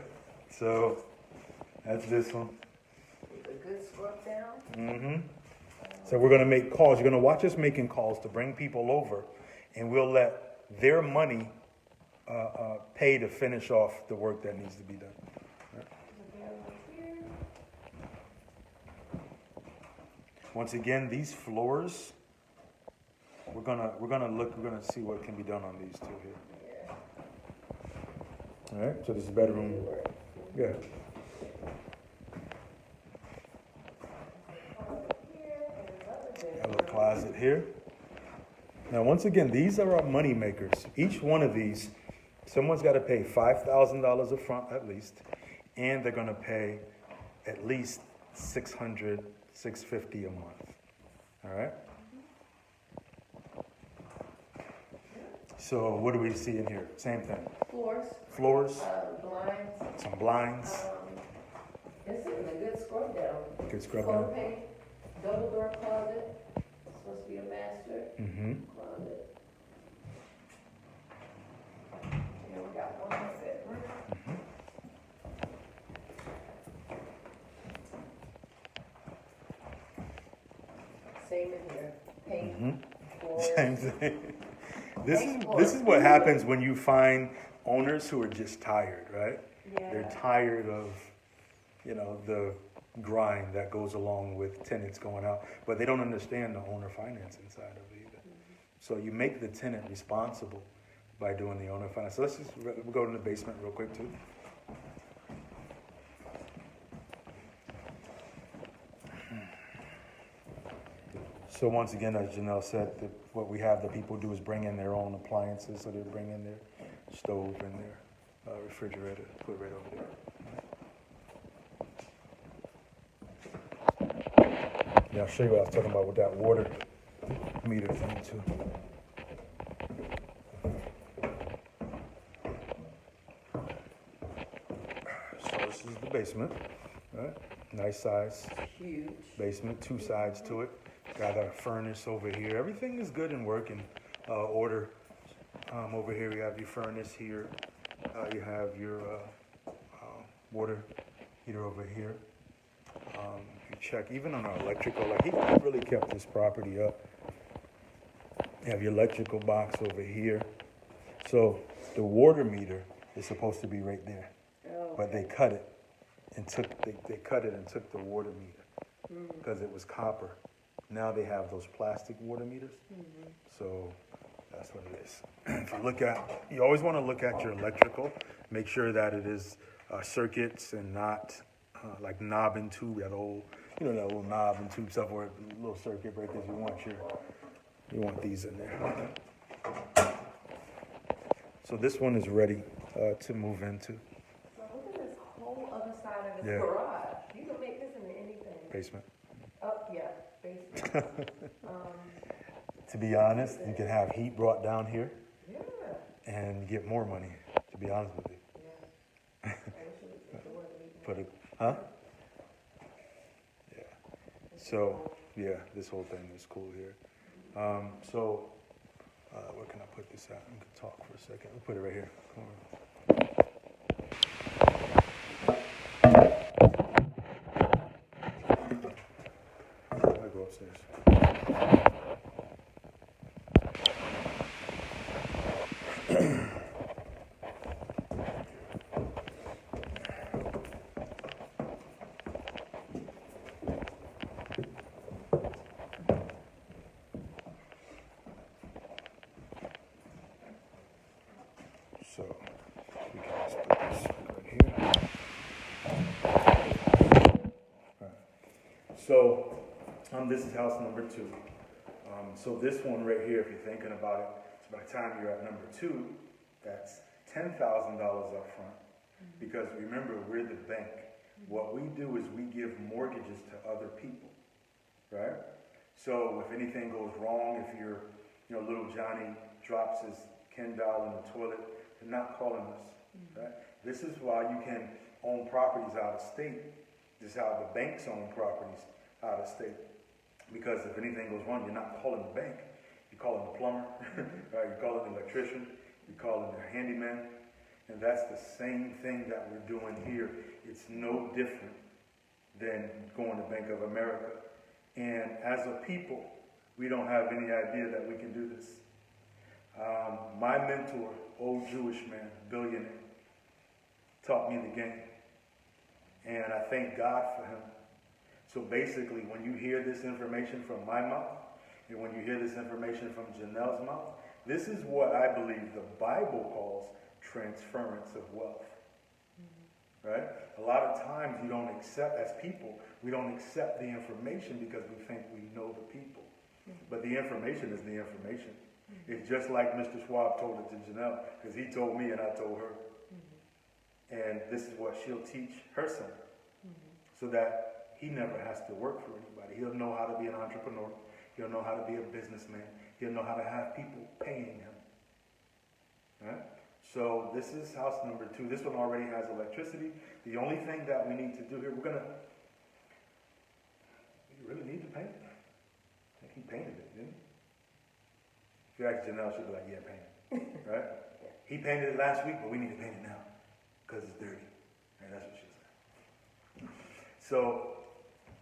So that's this one. With a good scrub down. Mm-hmm. So we're going to make calls. You're going to watch us making calls to bring people over, and we'll let their money pay to finish off the work that needs to be done. Right? Once again, these floors, we're gonna see what can be done on these two here. All right. So this is bedroom. Yeah. A little closet here. Now, once again, these are our money makers. Each one of these, someone's got to pay $5,000 up front at least, and they're going to pay at least $600, $650 a month. All right. So what do we see in here? Same thing. Floors. Blinds. Some blinds. This is a good scrub down. Good scrub Floor down. paint, double door closet. It's supposed to be a master Mm-hmm. closet. And we got one more bedroom. Same in here. Paint. Floors. Same thing. This is what happens when you find owners who are just tired, right? Yeah. They're tired of, the grind that goes along with tenants going out, but they don't understand the owner financing side of it either. So you make the tenant responsible by doing the owner finance. So we'll go to the basement real quick too. So once again, as Janelle said, what we have the people do is bring in their own appliances. So they bring in their stove and their refrigerator, put it right over there. Yeah, I'll show you what I was talking about with that water meter thing too. So this is the basement, right? Nice size. Huge. Basement, 2 sides to it. Got a furnace over here. Everything is good and working order. Over here you have your furnace here. You have your water heater over here. You check even on our electrical. Like he really kept this property up. You have your electrical box over here. So the water meter is supposed to be right there, but they cut it and they cut it and took the water meter because it was copper. Now they have those plastic water meters. So that's what it is. If you always want to look at your electrical, make sure that it is circuits and not like knob and tube, that old, that little knob and tube stuff or little circuit breakers. You want these in there. So this one is ready to move into. So look at this whole other side of this Yeah. garage. You can make this into anything. Basement. Oh, yeah, basement. To be honest, you can have heat brought down here Yeah. and get more money, to be honest with you. Yeah. Put it, huh? Yeah. So, yeah, this whole thing is cool here. Where can I put this at? We can talk for a second. We'll put it right here. Come on. I'll go upstairs. So we can just put this right here. Right. So this is house number 2. So this one right here, if you're thinking about it, so by the time you're at number 2, that's $10,000 up front Because remember, we're the bank. What we do is we give mortgages to other people, right? So if anything goes wrong, if little Johnny drops his Ken doll in the toilet, they're not calling us, right? This is why you can own properties out of state. This is how the banks own properties out of state. Because if anything goes wrong, you're not calling the bank. You're calling the plumber, right? You're calling the electrician. You're calling the handyman. And that's the same thing that we're doing here. It's no different than going to Bank of America. And as a people, we don't have any idea that we can do this. My mentor, old Jewish man, billionaire, taught me the game. And I thank God for him. So basically, when you hear this information from my mouth, and when you hear this information from Janelle's mouth, this is what I believe the Bible calls transference of wealth. Right? A lot of times you don't accept, as people, we don't accept the information because we think we know the people. But the information is the information. It's just like Mr. Schwab told it to Janelle, because he told me and I told her. And this is what she'll teach her son, so that he never has to work for anybody. He'll know how to be an entrepreneur. He'll know how to be a businessman. He'll know how to have people paying him. Right? So this is house number 2. This one already has electricity. The only thing that we need to do here, we really need to paint it. I think he painted it, didn't he? If you ask Janelle, she'll be like, yeah, paint it. Right? He painted it last week, but we need to paint it now because it's dirty. Right? That's what she'll say. So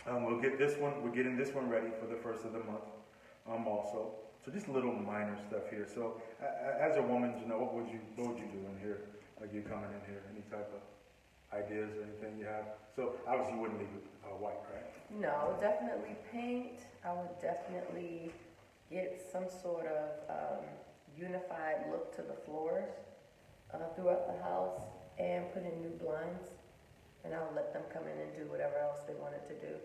we'll get this one. We're getting this one ready for the first of the month also. So just little minor stuff here. So as a woman, what would you do in here? Like you coming in here, any type of ideas or anything you have? So obviously you wouldn't leave it white, right? No, definitely paint. I would definitely get some sort of unified look to the floors throughout the house and put in new blinds. And I'll let them come in and do whatever else they wanted to do.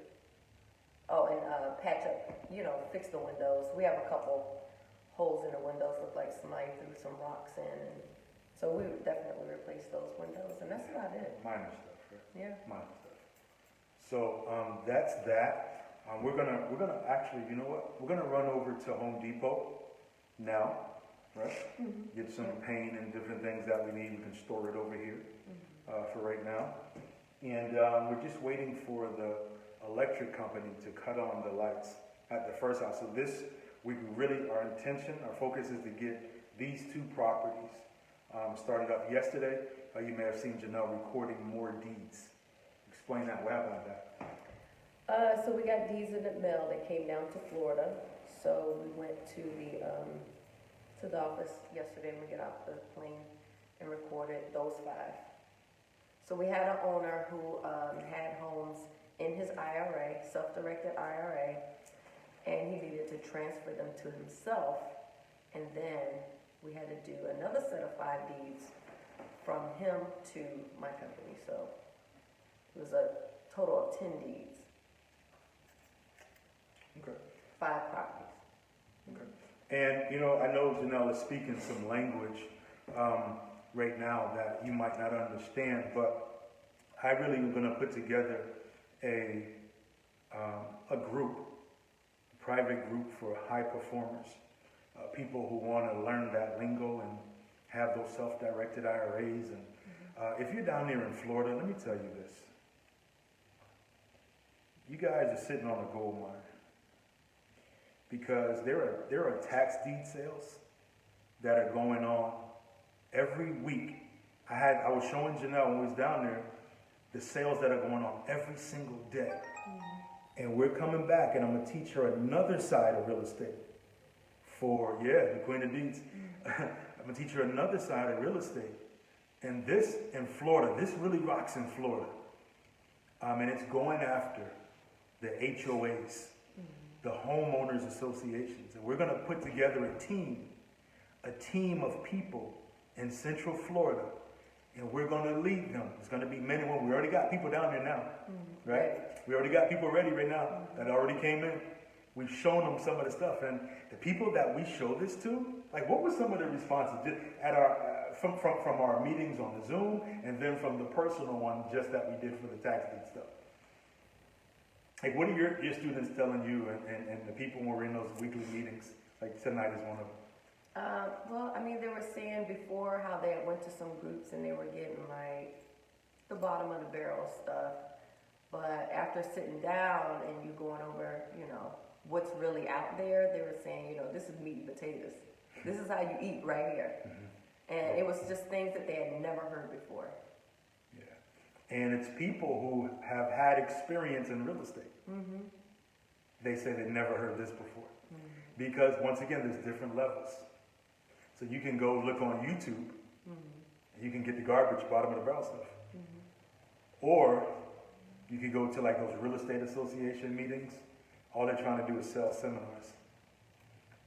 Oh, and patch up, fix the windows. We have a couple holes in the windows, look like somebody threw some rocks in. And so we would definitely replace those windows, and that's about it. Minor stuff, right? Yeah. Minor stuff. So that's that. We're gonna actually, you know what? We're gonna run over to Home Depot now, right? Get some paint and different things that we need. We can store it over here for right now. And we're just waiting for the electric company to cut on the lights at the first house. So our intention, our focus is to get these 2 properties started up yesterday. You may have seen Janelle recording more deeds. Explain that. What happened with that? So we got deeds in the mail. They came down to Florida. So we went to the office yesterday when we got off the plane and recorded those 5. So we had an owner who had homes in his IRA, self-directed IRA, and he needed to transfer them to himself. And then we had to do another set of 5 deeds from him to my company. So it was a total of 10 deeds. Okay. 5 properties. Okay. And, I know Janelle is speaking some language right now that you might not understand, but I really am going to put together a group, a private group for high performers, people who want to learn that lingo and have those self-directed IRAs. And if you're down there in Florida, let me tell you this. You guys are sitting on a gold mine, because there are tax deed sales that are going on every week. I was showing Janelle when we was down there the sales that are going on every single day. And we're coming back, and I'm going to teach her another side of real estate the Queen of Deeds. I'm going to teach her another side of real estate. And this in Florida, this really rocks in Florida. And it's going after the HOAs, the homeowners associations. And we're going to put together a team of people in Central Florida. And we're going to lead them. It's going to be men and women. We already got people down there now, right? We already got people ready right now that already came in. We've shown them some of the stuff. And the people that we show this to, like, what were some of the responses? Just at our from our meetings on the Zoom, and then from the personal one just that we did for the tax deed stuff. Like, what are your students telling you and the people when we're in those weekly meetings? Like, tonight is one of them. Well, I mean, they were saying before how they went to some groups and they were getting like the bottom of the barrel stuff. But after sitting down and you going over, you know, what's really out there, they were saying, you know, this is meat and potatoes. This is how you eat right here. Mm-hmm. And it was just things that they had never heard before. Yeah. And it's people who have had experience in real estate. Mm-hmm. They say they've never heard this before. Mm-hmm. Because, once again, there's different levels. So you can go look on YouTube, and you can get the garbage, bottom of the barrel stuff. Mm-hmm. Or you could go to like those real estate association meetings. All they're trying to do is sell seminars.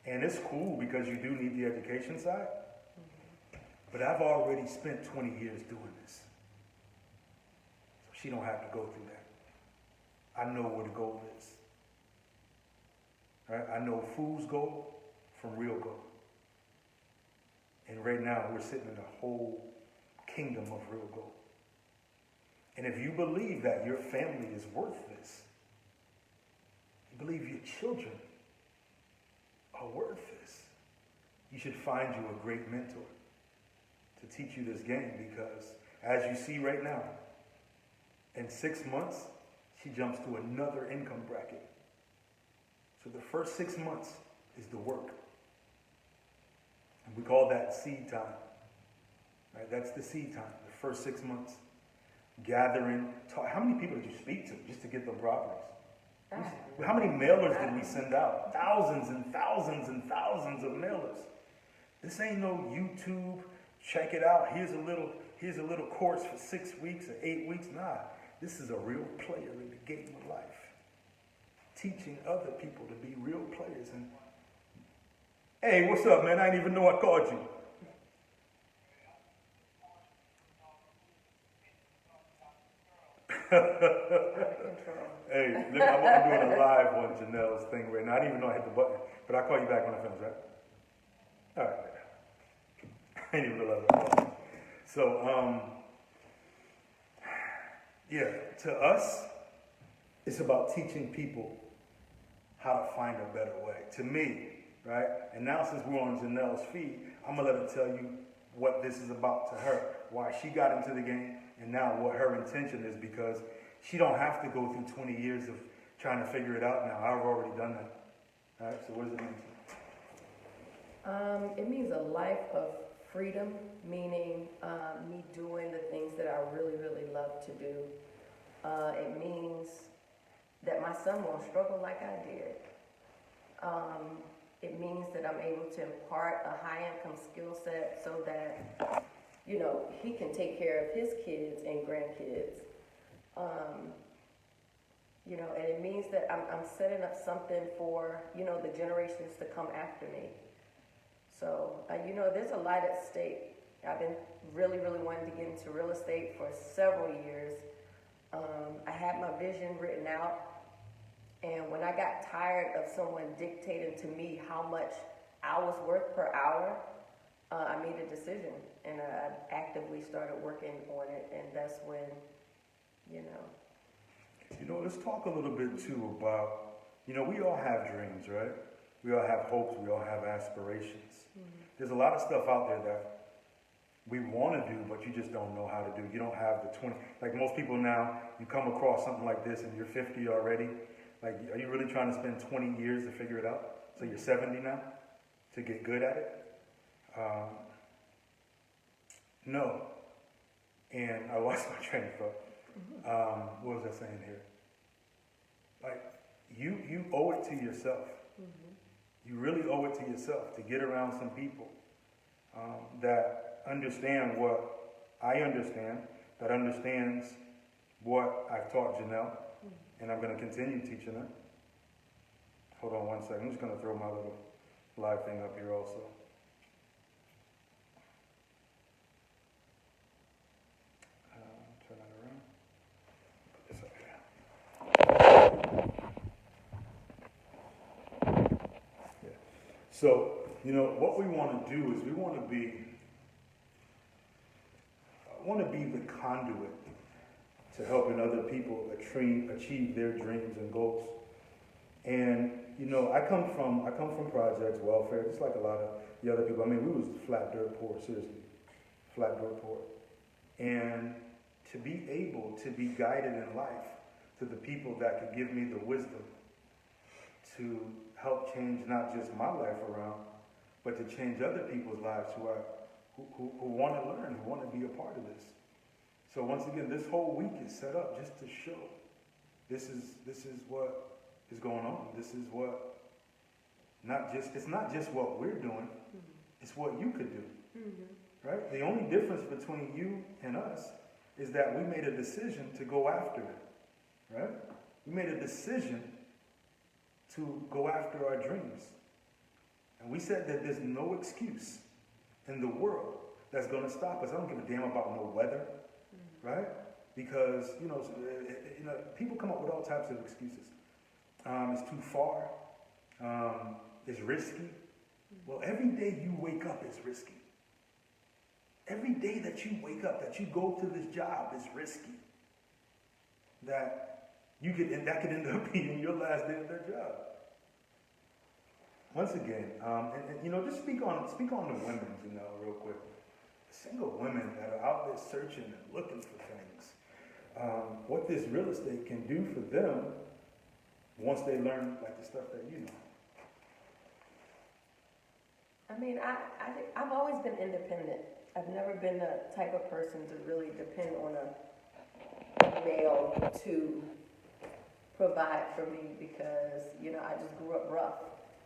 And it's cool because you do need the education side. Mm-hmm. But I've already spent 20 years doing this. So she don't have to go through that. I know where the goal is. Right? I know fool's gold from real gold. And right now, we're sitting in a whole kingdom of real gold. And if you believe that your family is worth this, you believe your children are worth this, you should find you a great mentor to teach you this game, because as you see right now, in 6 months, she jumps to another income bracket. So the first 6 months is the work. And we call that seed time. Right? That's the seed time, the first 6 months. Gathering, how many people did you speak to just to get them properties? How many mailers did we send out? Thousands and thousands and thousands of mailers. This ain't no YouTube, check it out, here's a little course for 6 weeks or 8 weeks. Nah, this is a real player in the game of life. Teaching other people to be real players. And hey, what's up, man? I didn't even know I called you. Hey, look, I'm doing a live on Janelle's thing right now. I didn't even know I hit the button, but I'll call you back when I finish, right? All right. I didn't even realize I called. So, yeah, to us, it's about teaching people how to find a better way. To me, right? And now since we're on Janelle's feed, I'm going to let her tell you what this is about to her, why she got into the game, and now what her intention is, because she don't have to go through 20 years of trying to figure it out now. I've already done that. All right, so what does it mean? It means a life of freedom, meaning me doing the things that I really, really love to do. It means that my son won't struggle like I did. It means that I'm able to impart a high-income skill set so that, you know, he can take care of his kids and grandkids. You know, and it means that I'm setting up something for, you know, the generations to come after me. So, you know, there's a lot at stake. I've been really, really wanting to get into real estate for several years. I had my vision written out. And when I got tired of someone dictating to me how much I was worth per hour, I made a decision. And I actively started working on it. And that's when, you know. You know, let's talk a little bit, too, about, you know, we all have dreams, right? We all have hopes. We all have aspirations. Mm-hmm. There's a lot of stuff out there that we want to do, but you just don't know how to do. You don't have the 20. Like most people now, you come across something like this and you're 50 already. Like, are you really trying to spend 20 years to figure it out? So you're 70 now to get good at it? No. And I lost my train of thought. What was I saying here? Like, you owe it to yourself. Mm-hmm. You really owe it to yourself to get around some people that understand what I understand, that understands what I've taught Janelle, and I'm going to continue teaching her. Hold on one second. I'm just going to throw my little live thing up here also. Turn that around. Put this up here. Yeah. So, you know, what we want to do is we want to be want to be the conduit to helping other people achieve their dreams and goals. And I come from projects, welfare, just like a lot of the other people. I mean, we was flat dirt poor, seriously, flat dirt poor. And to be able to be guided in life to the people that could give me the wisdom to help change not just my life around, but to change other people's lives who want to learn, who want to be a part of this. So once again, this whole week is set up just to show this is what is going on. This is what it's not just what we're doing, it's what you could do. Right? The only difference between you and us is that we made a decision to go after it. Right? We made a decision to go after our dreams. And we said that there's no excuse in the world that's going to stop us. I don't give a damn about no weather, right? Because, people come up with all types of excuses. It's too far. It's risky. Well, every day you wake up is risky. Every day that you wake up, that you go to this job is risky. That could end up being your last day of their job. Once again, just speak on the women, real quick. Single women that are out there searching and looking for things. What this real estate can do for them once they learn like the stuff that you know. I mean, I've always been independent. I've never been the type of person to really depend on a male to provide for me because, I just grew up rough.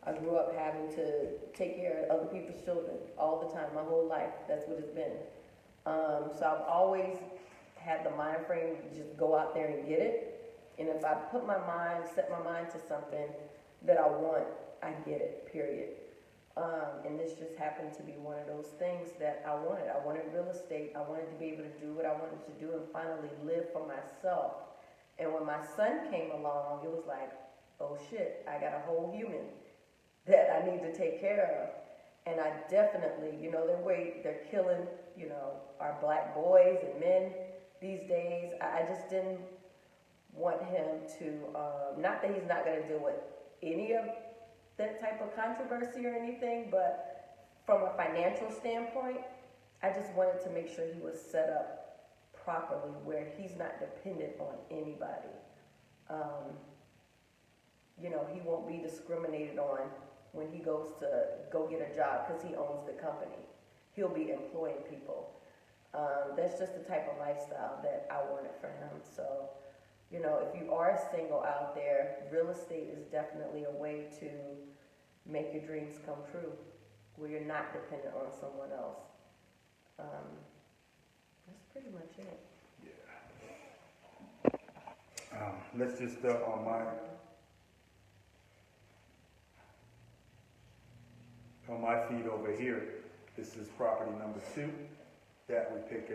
I grew up having to take care of other people's children all the time, my whole life. That's what it's been. So I've always had the mind frame to just go out there and get it. And if I set my mind to something that I want, I get it, period. And this just happened to be one of those things that I wanted. I wanted real estate. I wanted to be able to do what I wanted to do and finally live for myself. And when my son came along, it was like, oh shit, I got a whole human that I need to take care of. And I definitely, they're killing, our black boys and men these days. I just didn't want him to, not that he's not going to deal with any of that type of controversy or anything, but from a financial standpoint, I just wanted to make sure he was set up properly where he's not dependent on anybody. He won't be discriminated on when he goes to go get a job because he owns the company. He'll be employing people. That's just the type of lifestyle that I wanted for him. So, if you are single out there, real estate is definitely a way to make your dreams come true, where you're not dependent on someone else. That's pretty much it. Yeah. Let's just on my feed over here, this is property number 2 that we picked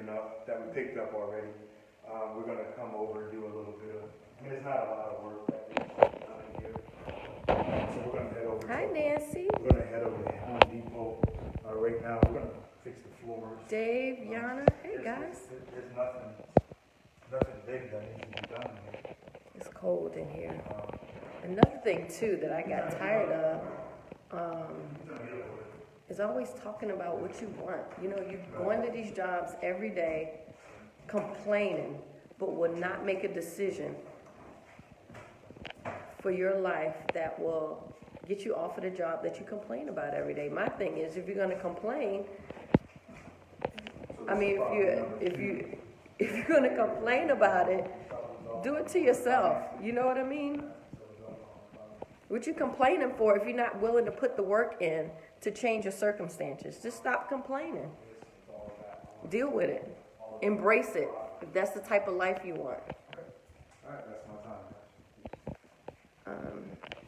up already. We're going to come over and do a little bit of, it's not a lot of work that we've done in here. So we're going to head over. Hi, Nancy. We're going to head over to Home Depot right now. We're going to fix the floors. Dave, Yana, hey guys. There's nothing big that needs to be done here. It's cold in here. Another thing too that I got tired of is always talking about what you want. You're going to these jobs every day, complaining, but will not make a decision for your life that will get you off of the job that you complain about every day. My thing is, if you're going to complain, if you're going to complain about it, do it to yourself. You know what I mean? What you complaining for if you're not willing to put the work in to change your circumstances? Just stop complaining. Deal with it. Embrace it if that's the type of life you want. All right, that's my time.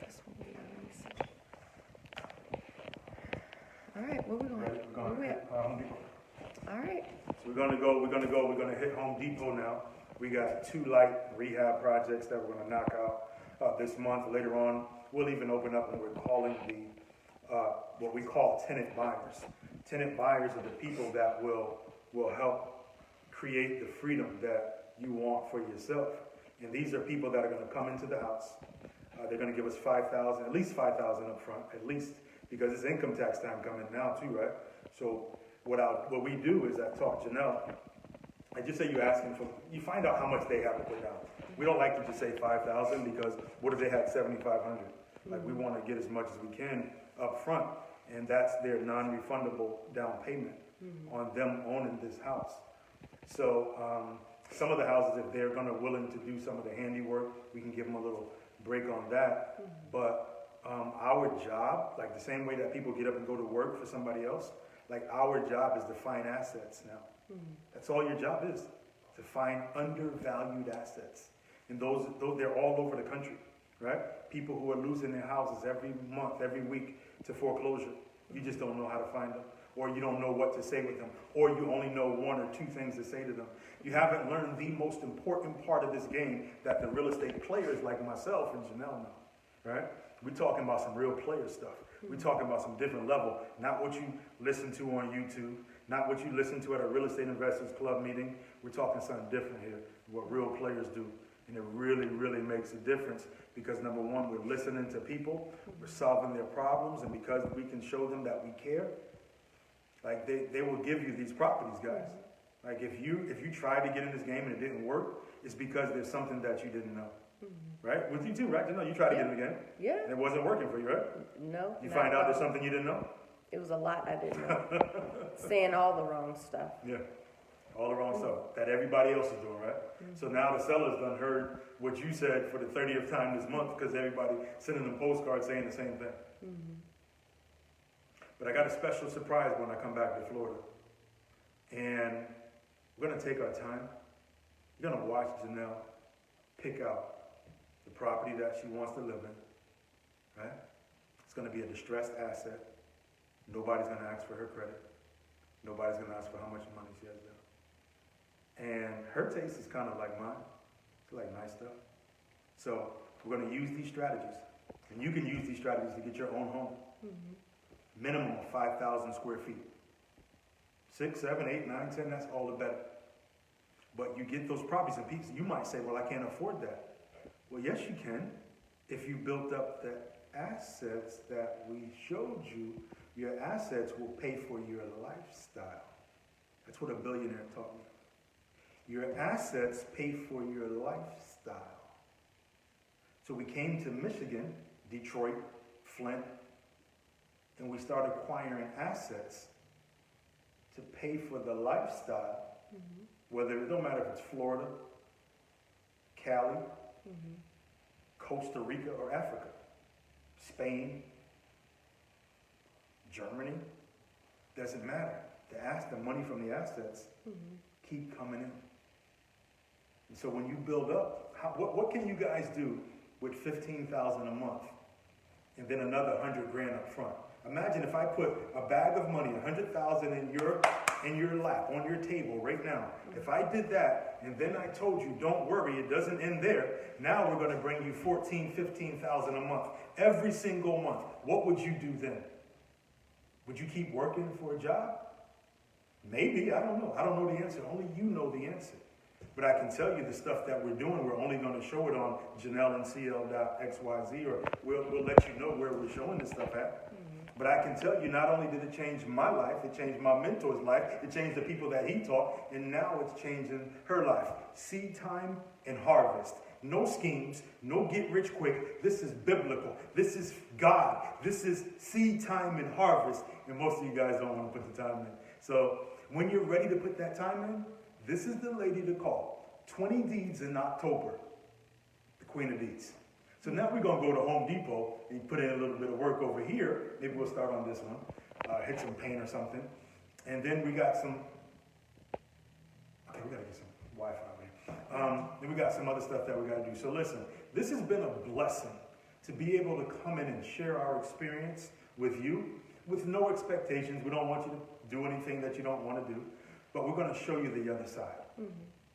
This one, let me see. All right, where we going? We're going to hit Home Depot. All right. So we're going to hit Home Depot now. We got 2 light rehab projects that we're going to knock out this month. Later on, we'll even open up and we're calling what we call tenant buyers. Tenant buyers are the people that will help create the freedom that you want for yourself. And these are people that are going to come into the house. They're going to give us $5,000, at least $5,000 up front, at least, because it's income tax time coming now too, right? So what we do is I talk to Janelle. I just say you find out how much they have to put down. We don't like to just say 5,000 because what if they had 7,500? Like we want to get as much as we can up front, and that's their non-refundable down payment on them owning this house. So some of the houses, if they're willing to do some of the handiwork, we can give them a little break on that. But our job, like the same way that people get up and go to work for somebody else, like our job is to find assets now. That's all your job is, to find undervalued assets. And those they're all over the country, right? People who are losing their houses every month, every week to foreclosure. You just don't know how to find them, or you don't know what to say with them, or you only know one or two things to say to them. You haven't learned the most important part of this game that the real estate players like myself and Janelle know, right? We're talking about some real player stuff. We're talking about some different level, not what you listen to on YouTube, not what you listen to at a real estate investors club meeting. We're talking something different here, what real players do. And it really, really makes a difference because, number one, we're listening to people, we're solving their problems, and because we can show them that we care, like they will give you these properties, guys. Like if you tried to get in this game and it didn't work, it's because there's something that you didn't know. Right? With you too, right? You tried to get in the game. Yeah. And it wasn't working for you, right? No. You find out there's something you didn't know? It was a lot I didn't know. Saying all the wrong stuff. Yeah. All the wrong stuff that everybody else is doing, right? So now the seller's done heard what you said for the 30th time this month because everybody sending them postcards saying the same thing. But I got a special surprise when I come back to Florida. And we're going to take our time. You're going to watch Janelle pick out the property that she wants to live in, right? It's going to be a distressed asset. Nobody's going to ask for her credit. Nobody's going to ask for how much money she has there. And her taste is kind of like mine. It's like nice stuff. So we're going to use these strategies. And you can use these strategies to get your own home. Minimum of 5,000 square feet. 6, 7, 8, 9, 10, that's all the better. But you get those properties and pieces. You might say, well, I can't afford that. Well, yes, you can. If you built up the assets that we showed you, your assets will pay for your lifestyle. That's what a billionaire taught me. Your assets pay for your lifestyle. So we came to Michigan, Detroit, Flint, and we started acquiring assets to pay for the lifestyle, whether it don't matter if it's Florida, Cali, Costa Rica, or Africa, Spain, Germany, doesn't matter. The money from the assets keep coming in. And so when you build up, what can you guys do with $15,000 a month and then another $100,000 up front? Imagine if I put a bag of money, $100,000 in your lap, on your table right now. If I did that, and then I told you, don't worry, it doesn't end there. Now we're going to bring you $14,000, $15,000 a month, every single month. What would you do then? Would you keep working for a job? Maybe, I don't know. I don't know the answer. Only you know the answer. But I can tell you the stuff that we're doing, we're only going to show it on JanelleandCL.xyz, or we'll let you know where we're showing this stuff at. But I can tell you, not only did it change my life, it changed my mentor's life, it changed the people that he taught, and now it's changing her life. Seed time and harvest. No schemes, no get rich quick. This is biblical. This is God. This is seed time and harvest. And most of you guys don't want to put the time in. So when you're ready to put that time in, this is the lady to call. 20 deeds in October. The Queen of Deeds. So now we're going to go to Home Depot and put in a little bit of work over here. Maybe we'll start on this one. Hit some paint or something. And then we got some... Okay, we got to get some Wi-Fi, man. Then we got some other stuff that we got to do. So listen, this has been a blessing to be able to come in and share our experience with you with no expectations. We don't want you to do anything that you don't want to do. But we're going to show you the other side.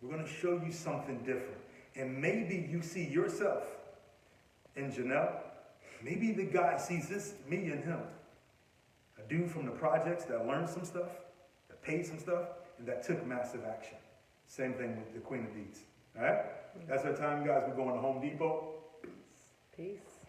We're going to show you something different. And maybe you see yourself in Janelle. Maybe the guy sees this, me and him. A dude from the projects that learned some stuff, that paid some stuff, and that took massive action. Same thing with the Queen of Beats. All right? That's our time, guys. We're going to Home Depot. Peace.